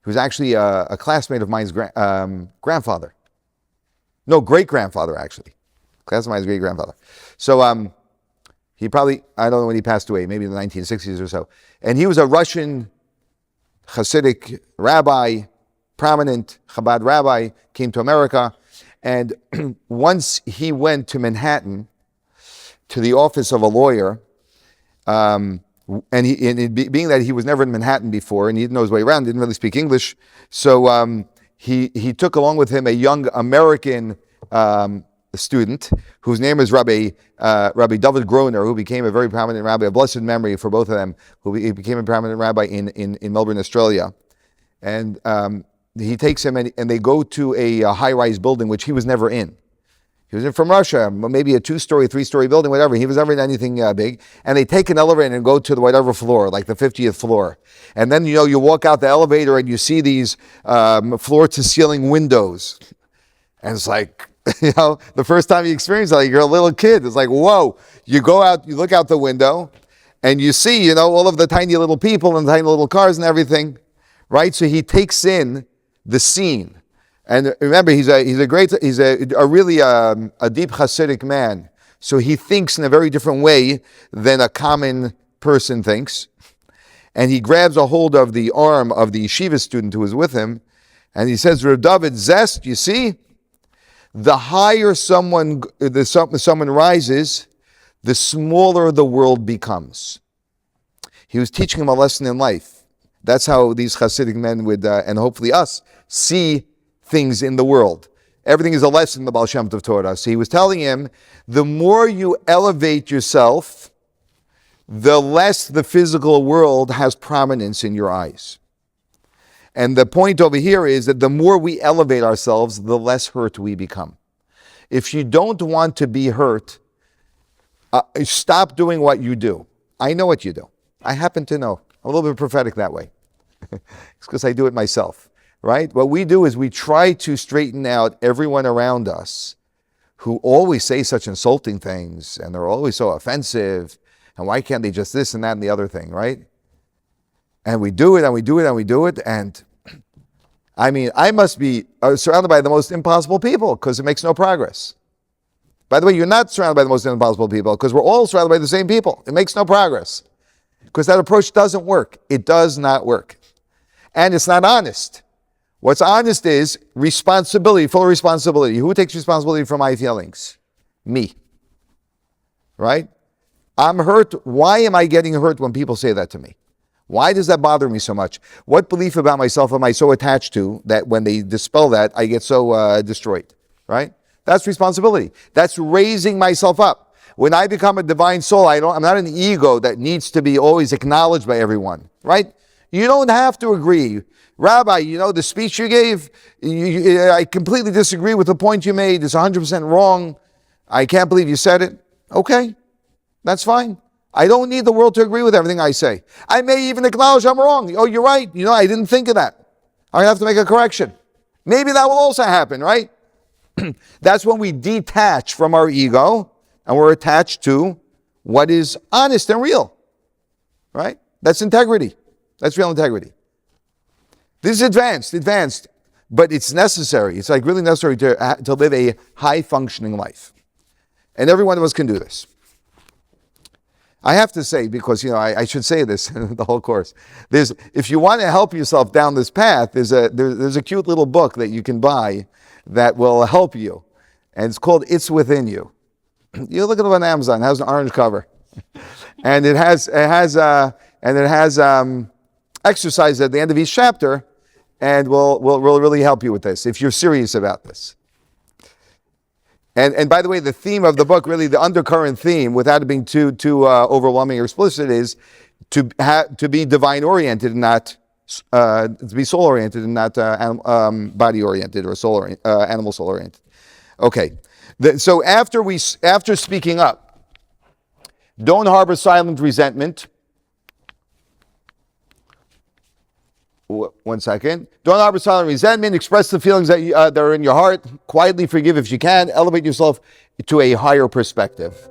who was actually a classmate of mine's grandfather. No, great-grandfather, actually. Classified his great-grandfather. So he probably, I don't know when he passed away, maybe in the 1960s or so. And he was a Russian Hasidic rabbi, prominent Chabad rabbi, came to America. And once he went to Manhattan, to the office of a lawyer, being that he was never in Manhattan before and he didn't know his way around, didn't really speak English, so he took along with him a young American student whose name is Rabbi David Groner, who became a very prominent rabbi, a blessed memory for both of them, he became a prominent rabbi in Melbourne, Australia. And he takes him and they go to a high-rise building, which he was never in. He was in from Russia, maybe a 2-story, 3-story building, whatever. He was never in anything big. And they take an elevator and go to the whatever floor, like the 50th floor. And then, you walk out the elevator and you see these floor-to-ceiling windows. And it's like, the first time you experience it, like you're a little kid. It's like, whoa. You go out, you look out the window, and you see, all of the tiny little people and tiny little cars and everything, right? So he takes in the scene. And remember, he's a really deep Hasidic man. So he thinks in a very different way than a common person thinks. And he grabs a hold of the arm of the yeshiva student who was with him, and he says, Reb David, zest, you see, the higher someone rises, the smaller the world becomes. He was teaching him a lesson in life. That's how these Hasidic men would, and hopefully us, see things in the world. Everything is a lesson in the Baal Shem Tov Torah. So he was telling him, the more you elevate yourself, the less the physical world has prominence in your eyes. And the point over here is that the more we elevate ourselves, the less hurt we become. If you don't want to be hurt, stop doing what you do. I know what you do. I happen to know. I'm a little bit prophetic that way. It's because I do it myself. Right? What we do is we try to straighten out everyone around us who always say such insulting things and they're always so offensive. And why can't they just this and that and the other thing, right? And we do it and we do it and we do it. And I mean, I must be surrounded by the most impossible people because it makes no progress. By the way, you're not surrounded by the most impossible people because we're all surrounded by the same people. It makes no progress because that approach doesn't work. It does not work. And it's not honest. What's honest is responsibility, full responsibility. Who takes responsibility for my feelings? Me. Right? I'm hurt. Why am I getting hurt when people say that to me? Why does that bother me so much? What belief about myself am I so attached to that when they dispel that, I get so destroyed? Right? That's responsibility. That's raising myself up. When I become a divine soul, I'm not an ego that needs to be always acknowledged by everyone. Right? You don't have to agree. Rabbi, the speech you gave, I completely disagree with the point you made. It's 100% wrong. I can't believe you said it. Okay, that's fine. I don't need the world to agree with everything I say. I may even acknowledge I'm wrong. Oh, you're right. I didn't think of that. I have to make a correction. Maybe that will also happen, right? That's when we detach from our ego and we're attached to what is honest and real, right? That's integrity. That's real integrity. This is advanced, but it's necessary. It's like really necessary to live a high-functioning life. And every one of us can do this. I have to say, because, I should say this in the whole course. If you want to help yourself down this path, there's a cute little book that you can buy that will help you. And it's called It's Within You. You look at it on Amazon, it has an orange cover. And it has exercises at the end of each chapter, and will really help you with this if you're serious about this. And by the way, the theme of the book, really the undercurrent theme, without it being too overwhelming or explicit, is to be divine oriented and not to be soul oriented and not body oriented or animal soul oriented. Okay, so after speaking up, don't harbor silent resentment. One second. Don't harbor silent resentment. Express the feelings that are in your heart. Quietly forgive if you can. Elevate yourself to a higher perspective.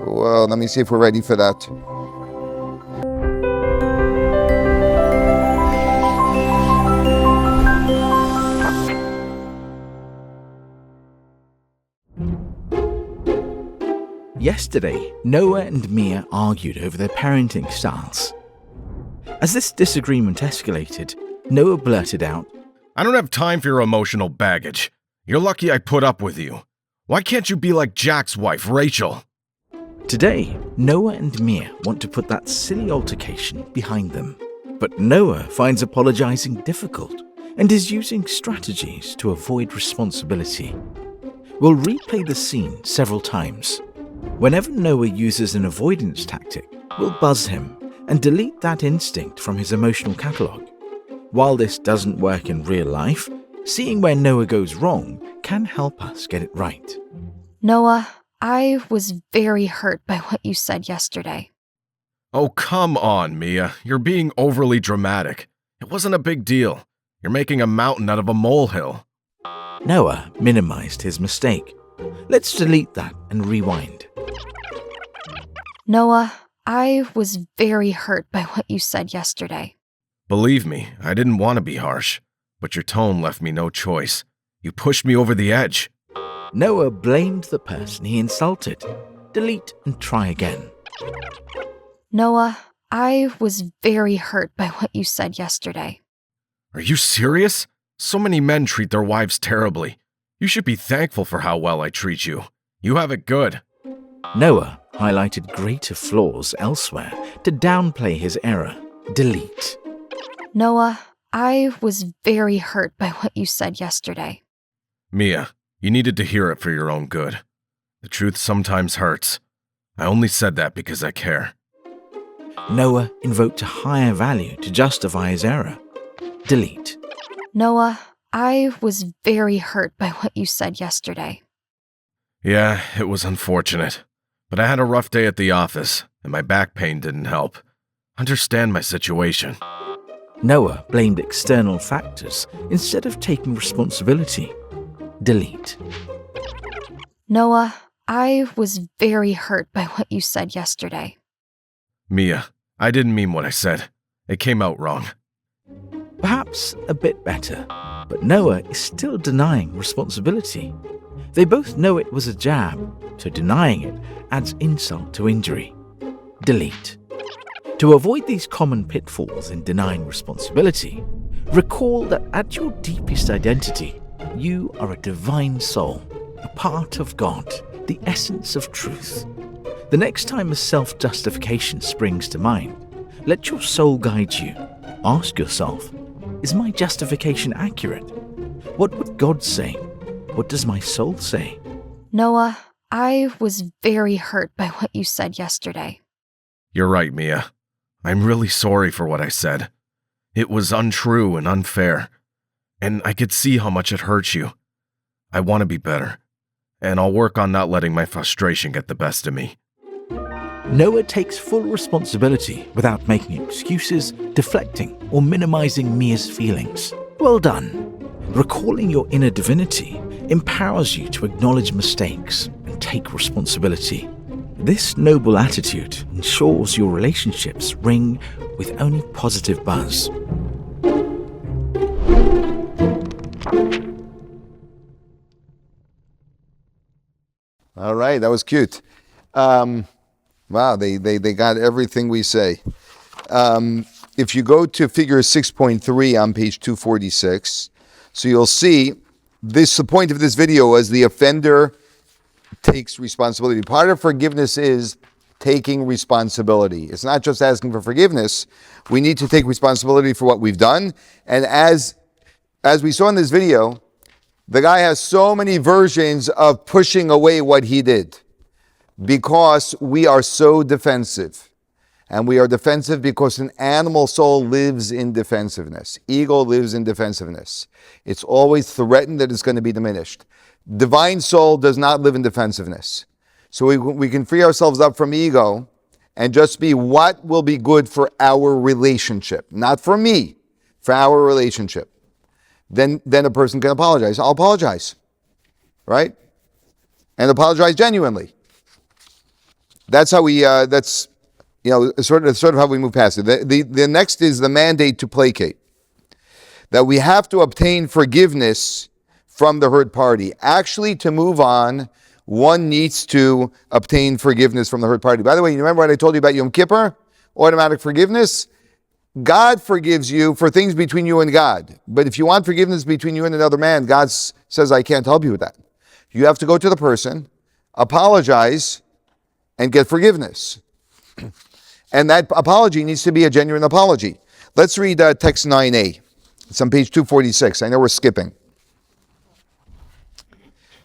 Well, let me see if we're ready for that. Yesterday, Noah and Mia argued over their parenting styles. As this disagreement escalated, Noah blurted out, I don't have time for your emotional baggage. You're lucky I put up with you. Why can't you be like Jack's wife, Rachel? Today, Noah and Mia want to put that silly altercation behind them. But Noah finds apologizing difficult and is using strategies to avoid responsibility. We'll replay the scene several times. Whenever Noah uses an avoidance tactic, we'll buzz him and delete that instinct from his emotional catalog. While this doesn't work in real life, seeing where Noah goes wrong can help us get it right. Noah, I was very hurt by what you said yesterday. Oh, come on, Mia. You're being overly dramatic. It wasn't a big deal. You're making a mountain out of a molehill. Noah minimized his mistake. Let's delete that and rewind. Noah, I was very hurt by what you said yesterday. Believe me, I didn't want to be harsh, but your tone left me no choice. You pushed me over the edge. Noah blamed the person he insulted. Delete and try again. Noah, I was very hurt by what you said yesterday. Are you serious? So many men treat their wives terribly. You should be thankful for how well I treat you. You have it good. Noah highlighted greater flaws elsewhere to downplay his error. Delete. Noah, I was very hurt by what you said yesterday. Mia, you needed to hear it for your own good. The truth sometimes hurts. I only said that because I care. Noah invoked a higher value to justify his error. Delete. Noah, I was very hurt by what you said yesterday. Yeah, it was unfortunate. But I had a rough day at the office, and my back pain didn't help. Understand my situation. Noah blamed external factors instead of taking responsibility. Delete. Noah, I was very hurt by what you said yesterday. Mia, I didn't mean what I said. It came out wrong. Perhaps a bit better, but Noah is still denying responsibility. They both know it was a jab, so denying it adds insult to injury. Delete. To avoid these common pitfalls in denying responsibility, recall that at your deepest identity, you are a divine soul, a part of God, the essence of truth. The next time a self-justification springs to mind, let your soul guide you. Ask yourself, is my justification accurate? What would God say? What does my soul say? Noah, I was very hurt by what you said yesterday. You're right, Mia. I'm really sorry for what I said. It was untrue and unfair, and I could see how much it hurts you. I want to be better, and I'll work on not letting my frustration get the best of me. Noah takes full responsibility without making excuses, deflecting, or minimizing Mia's feelings. Well done. Recalling your inner divinity empowers you to acknowledge mistakes and take responsibility. This noble attitude ensures your relationships ring with only positive buzz. All right, that was cute. Wow, they got everything we say. If you go to figure 6.3 on page 246, so you'll see this. The point of this video was the offender takes responsibility. Part of forgiveness is taking responsibility. It's not just asking for forgiveness. We need to take responsibility for what we've done. And as we saw in this video, the guy has so many versions of pushing away what he did because we are so defensive. And we are defensive because an animal soul lives in defensiveness. Ego lives in defensiveness. It's always threatened that it's going to be diminished. Divine soul does not live in defensiveness. So we can free ourselves up from ego and just be what will be good for our relationship. Not for me, for our relationship. Then a person can apologize. I'll apologize. Right? And apologize genuinely. That's how we, sort of how we move past it. The next is the mandate to placate. That we have to obtain forgiveness from the hurt party. Actually, to move on, one needs to obtain forgiveness from the hurt party. By the way, you remember what I told you about Yom Kippur? Automatic forgiveness? God forgives you for things between you and God. But if you want forgiveness between you and another man, God says, I can't help you with that. You have to go to the person, apologize, and get forgiveness. And that apology needs to be a genuine apology. Let's read text 9a. It's on page 246. I know we're skipping.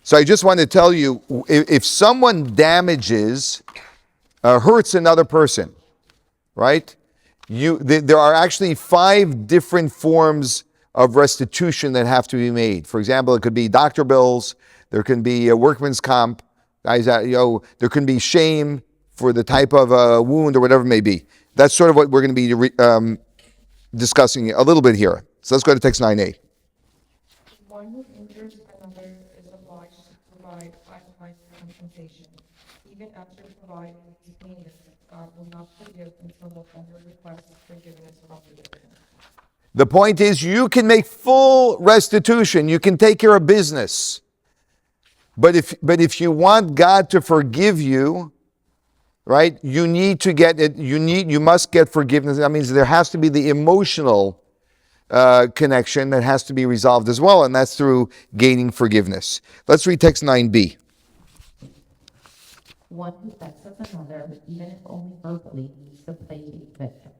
So I just want to tell you, if someone damages, hurts another person, right? There are actually 5 different forms of restitution that have to be made. For example, it could be doctor bills, there can be a workman's comp, there can be shame for the type of wound or whatever it may be. That's sort of what we're going to be discussing a little bit here. So let's go to text 9a. One who injures another is obliged to provide itemized compensation. Even after providing these payments, God will not forgive until the offender requests forgiveness from the victim. The point is, you can make full restitution. You can take care of business. But if you want God to forgive you, right, you need to get it. You must get forgiveness. That means there has to be the emotional connection that has to be resolved as well, and that's through gaining forgiveness. Let's read text 9b. One who vexes another, even if only verbally, needs to play the victim.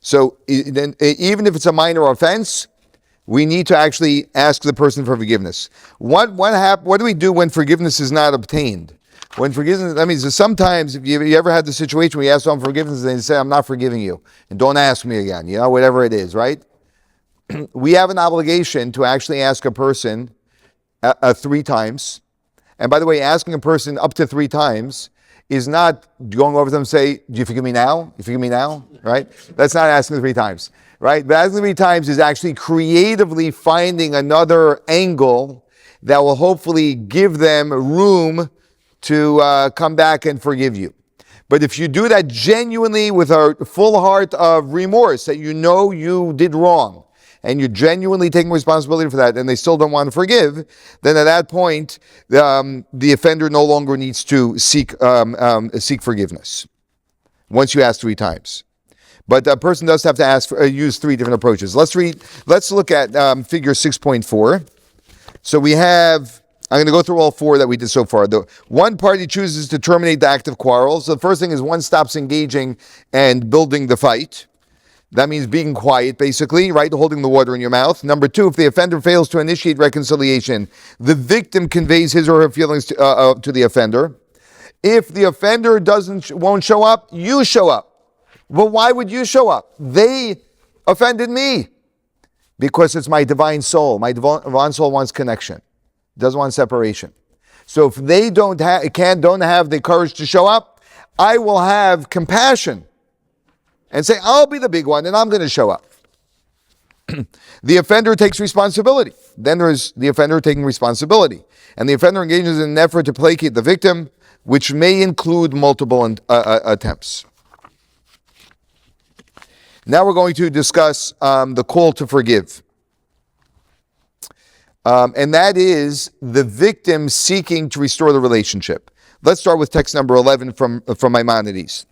So then, even if it's a minor offense, we need to actually ask the person for forgiveness. What do we do when forgiveness is not obtained? When forgiveness, that means that sometimes, if you ever had the situation where you ask someone for forgiveness and they say, I'm not forgiving you, and don't ask me again, whatever it is, right? We have an obligation to actually ask a person 3 times. And by the way, asking a person up to 3 times is not going over to them and say, do you forgive me now? You forgive me now? Right? That's not asking 3 times. Right? But asking 3 times is actually creatively finding another angle that will hopefully give them room to come back and forgive you. But if you do that genuinely with a full heart of remorse, that you know you did wrong, and you're genuinely taking responsibility for that, and they still don't want to forgive, then at that point, the offender no longer needs to seek forgiveness once you ask 3 times. But a person does have to use 3 different approaches. Let's look at figure 6.4. So we have, I'm going to go through all 4 that we did so far. The one party chooses to terminate the active quarrel. So the first thing is one stops engaging and building the fight. That means being quiet, basically, right? Holding the water in your mouth. Number 2, if the offender fails to initiate reconciliation, the victim conveys his or her feelings to the offender. If the offender won't show up, you show up. Well, why would you show up? They offended me. Because it's my divine soul. My divine soul wants connection. Doesn't want separation. So if they don't have the courage to show up, I will have compassion and say, I'll be the big one and I'm going to show up. The offender takes responsibility. Then there's the offender taking responsibility. And the offender engages in an effort to placate the victim, which may include multiple attempts. Now we're going to discuss the call to forgive. And that is the victim seeking to restore the relationship. Let's start with text number 11 from Maimonides.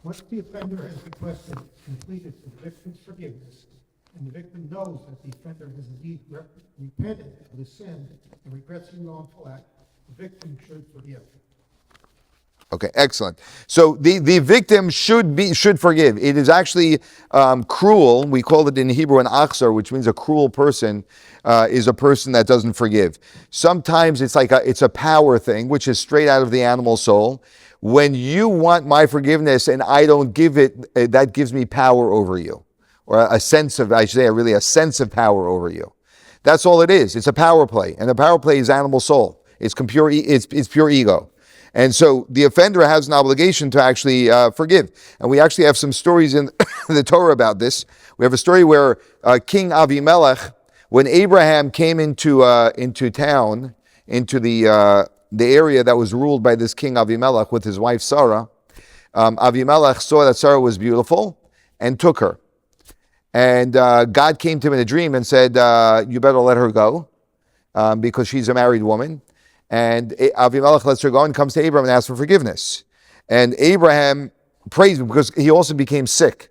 Once the offender has requested completed the victim's forgiveness, and the victim knows that the offender has indeed repented of his sin and regrets the wrongful act, the victim should forgive. Okay, excellent. So the victim should forgive. It is actually cruel. We call it in Hebrew an achzar, which means a cruel person is a person that doesn't forgive. Sometimes it's a power thing, which is straight out of the animal soul. When you want my forgiveness and I don't give it, that gives me power over you, or a sense of power over you. That's all it is. It's a power play, and the power play is animal soul. It's pure ego. And so the offender has an obligation to actually forgive. And we actually have some stories in the Torah about this. We have a story where King Avimelech, when Abraham came into town, into the area that was ruled by this King Avimelech with his wife Sarah, Avimelech saw that Sarah was beautiful and took her. And God came to him in a dream and said, you better let her go. because she's a married woman. And Avimelech lets her go and comes to Abraham and asks for forgiveness. And Abraham prays because he also became sick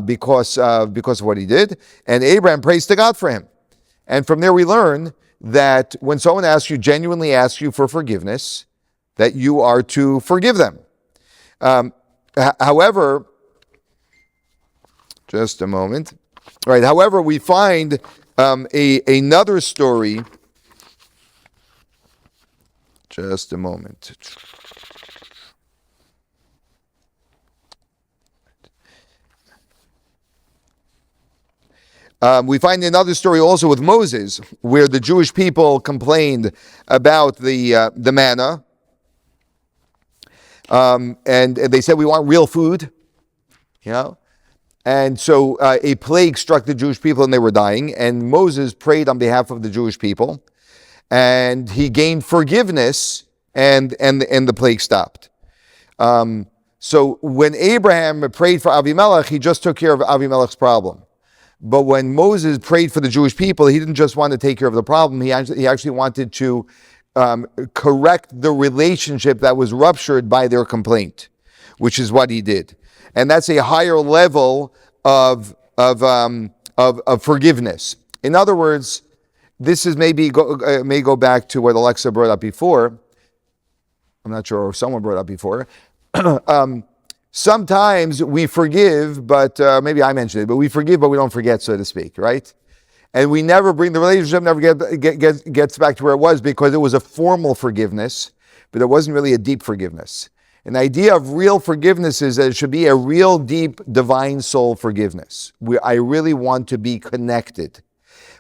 because of what he did. And Abraham prays to God for him. And from there we learn that when someone genuinely asks you for forgiveness, that you are to forgive them. However, just a moment. All right. However, we find another story. Just a moment. We find another story also with Moses, where the Jewish people complained about the manna, and they said, "We want real food," And so a plague struck the Jewish people, and they were dying. And Moses prayed on behalf of the Jewish people, and he gained forgiveness, and the plague stopped. So when Abraham prayed for Avimelech, he just took care of Avimelech's problem. But when Moses prayed for the Jewish people, he didn't just want to take care of the problem. He actually wanted to correct the relationship that was ruptured by their complaint, which is what he did. And that's a higher level of forgiveness. In other words, this is may go back to what Alexa brought up before. I'm not sure if someone brought up before. Sometimes we forgive, but maybe I mentioned it, but we forgive, but we don't forget, so to speak, right? And we never bring the relationship, never gets back to where it was because it was a formal forgiveness, but it wasn't really a deep forgiveness. An idea of real forgiveness is that it should be a real deep divine soul forgiveness. I really want to be connected.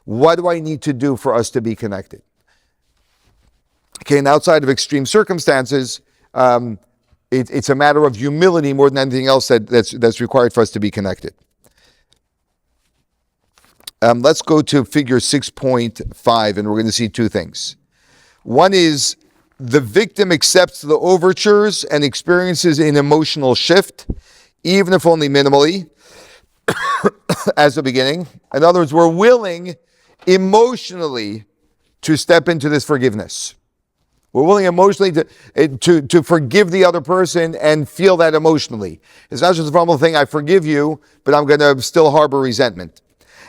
What do I need to do for us to be connected? Okay, and outside of extreme circumstances, it's a matter of humility more than anything else that's required for us to be connected. Let's go to figure 6.5, and we're going to see two things. One is the victim accepts the overtures and experiences an emotional shift, even if only minimally, as a beginning. In other words, we're willing emotionally to step into this forgiveness. We're willing emotionally to forgive the other person and feel that emotionally. It's not just a formal thing, I forgive you, but I'm going to still harbor resentment.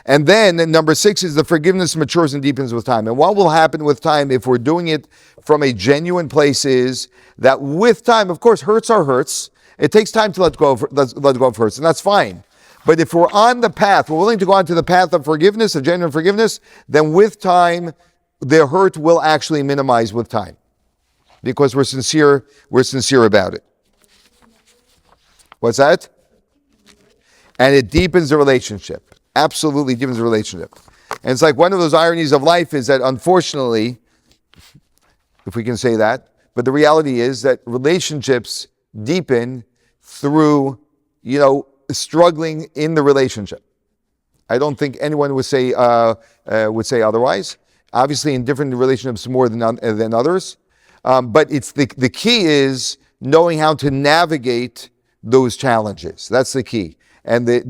And then number 6 is the forgiveness matures and deepens with time. And what will happen with time if we're doing it from a genuine place is that with time, of course, hurts are hurts. It takes time to let go of hurts, and that's fine. But if we're on the path, we're willing to go onto the path of forgiveness, of genuine forgiveness, then with time, the hurt will actually minimize with time. Because we're sincere about it. What's that? And it deepens the relationship. Absolutely deepens the relationship. And it's like one of those ironies of life is that unfortunately, if we can say that, but the reality is that relationships deepen through, struggling in the relationship. I don't think anyone would say otherwise. Obviously, in different relationships more than others. But it's the key is knowing how to navigate those challenges. That's the key. And the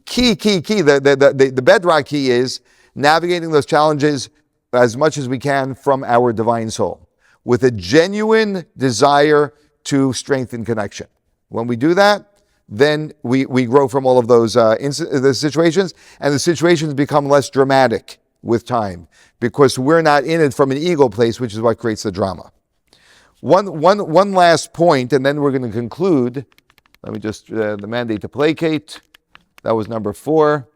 key, the bedrock key is navigating those challenges as much as we can from our divine soul, with a genuine desire to strengthen connection. When we do that, then we grow from all of those the situations, and the situations become less dramatic with time, because we're not in it from an ego place, which is what creates the drama. One last point, and then we're going to conclude. Let me just, the mandate to placate, that was number 4.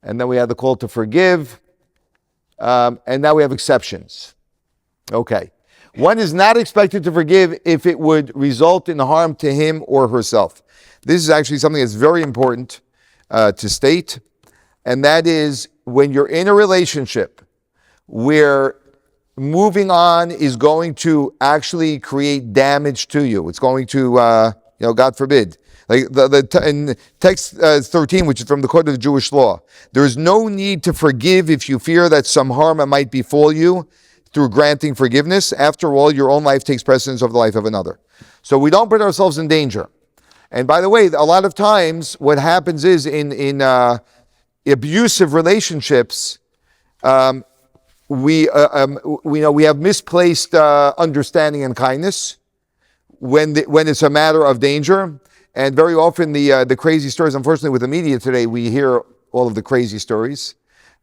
And then we had the call to forgive. And now we have exceptions. Okay. One is not expected to forgive if it would result in harm to him or herself. This is actually something that's very important to state. And that is when you're in a relationship where moving on is going to actually create damage to you. It's going to, God forbid. Like in text 13, which is from the Code of Jewish Law, there is no need to forgive if you fear that some harm might befall you through granting forgiveness. After all, your own life takes precedence over the life of another. So we don't put ourselves in danger. And by the way, a lot of times what happens is in abusive relationships, we have misplaced understanding and kindness when it's a matter of danger. And very often the crazy stories, unfortunately with the media today, we hear all of the crazy stories.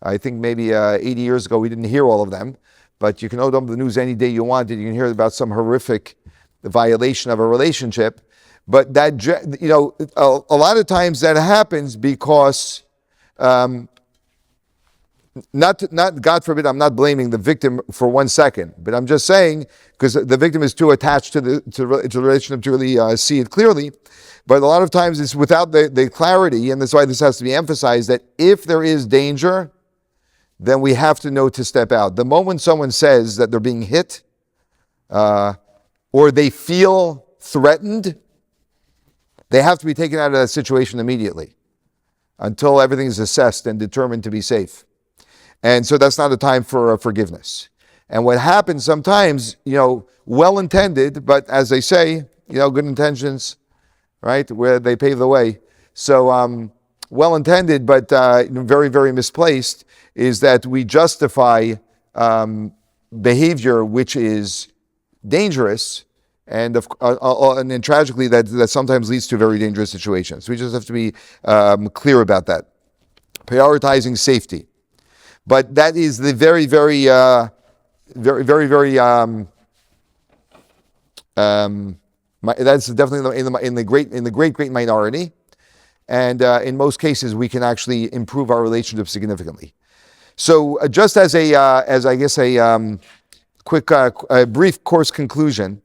I think maybe 80 years ago we didn't hear all of them, but you can open up the news any day you want and you can hear about some horrific violation of a relationship. But that, a lot of times that happens because, not God forbid, I'm not blaming the victim for 1 second, but I'm just saying, because the victim is too attached to the relationship to really see it clearly. But a lot of times it's without the clarity, and that's why this has to be emphasized, that if there is danger, then we have to know to step out. The moment someone says that they're being hit, or they feel threatened, they have to be taken out of that situation immediately until everything is assessed and determined to be safe. And so that's not a time for forgiveness. And what happens sometimes, well-intended, but as they say, good intentions, right, where they pave the way. So well-intended, but very, very misplaced, is that we justify behavior which is dangerous, and then tragically that sometimes leads to very dangerous situations. We just have to be clear about that. Prioritizing safety. But that is the very, very, very, very, that's definitely in the great minority. And in most cases, we can actually improve our relationship significantly. So just as a quick, brief course conclusion,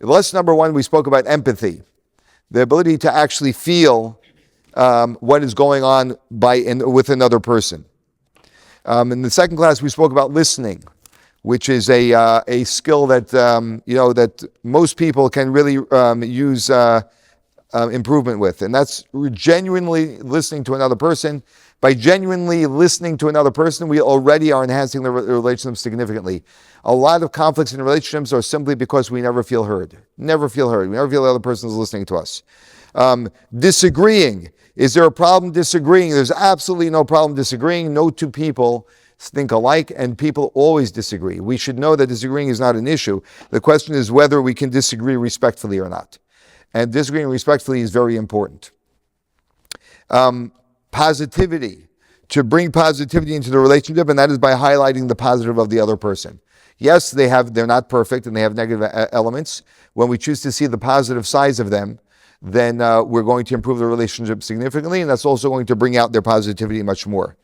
lesson number 1, we spoke about empathy, the ability to actually feel what is going on with another person. In the second class, we spoke about listening, which is a skill that that most people can really use improvement with, and that's genuinely listening to another person. By genuinely listening to another person, we already are enhancing the relationship significantly. A lot of conflicts in relationships are simply because we never feel heard. Never feel heard. We never feel the other person is listening to us. Disagreeing. Is there a problem disagreeing? There's absolutely no problem disagreeing. No two people think alike, and people always disagree. We should know that disagreeing is not an issue. The question is whether we can disagree respectfully or not. And disagreeing respectfully is very important. Positivity. To bring positivity into the relationship, and that is by highlighting the positive of the other person. Yes, they're not perfect and they have negative elements. When we choose to see the positive sides of them, then we're going to improve the relationship significantly, and that's also going to bring out their positivity much more.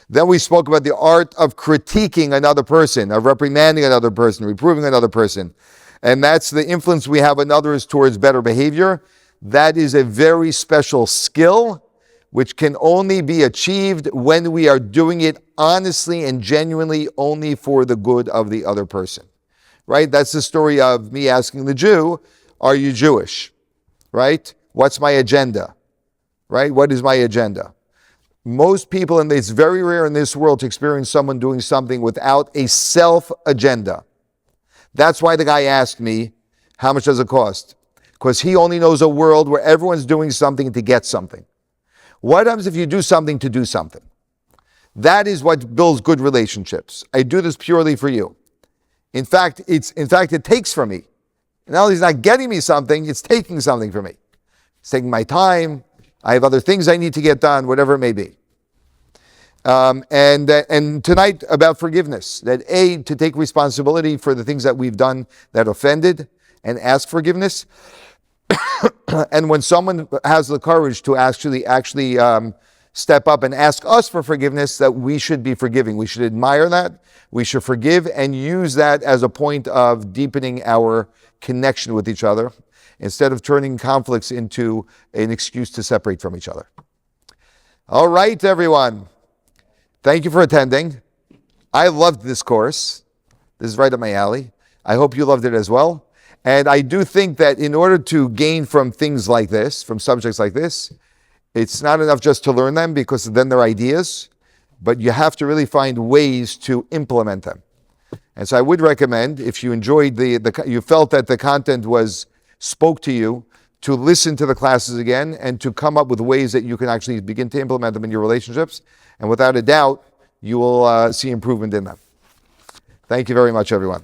Then we spoke about the art of critiquing another person, of reprimanding another person, reproving another person. And that's the influence we have on others towards better behavior. That is a very special skill, which can only be achieved when we are doing it honestly and genuinely only for the good of the other person. Right? That's the story of me asking the Jew, are you Jewish? Right? What's my agenda? Right? What is my agenda? Most people, and it's very rare in this world to experience someone doing something without a self-agenda. That's why the guy asked me, how much does it cost? Because he only knows a world where everyone's doing something to get something. What happens if you do something to do something? That is what builds good relationships. I do this purely for you. In fact, it takes from me. Not only is it not getting me something, it's taking something from me. It's taking my time. I have other things I need to get done, whatever it may be. And tonight about forgiveness, that to take responsibility for the things that we've done that offended and ask forgiveness. And when someone has the courage to actually step up and ask us for forgiveness, that we should be forgiving. We should admire that. We should forgive and use that as a point of deepening our connection with each other, instead of turning conflicts into an excuse to separate from each other. All right, everyone. Thank you for attending. I loved this course. This is right up my alley. I hope you loved it as well. And I do think that in order to gain from things like this, from subjects like this, it's not enough just to learn them, because then they're ideas, but you have to really find ways to implement them. And so I would recommend, if you enjoyed you felt that the content spoke to you, to listen to the classes again and to come up with ways that you can actually begin to implement them in your relationships. And without a doubt, you will see improvement in them. Thank you very much, everyone.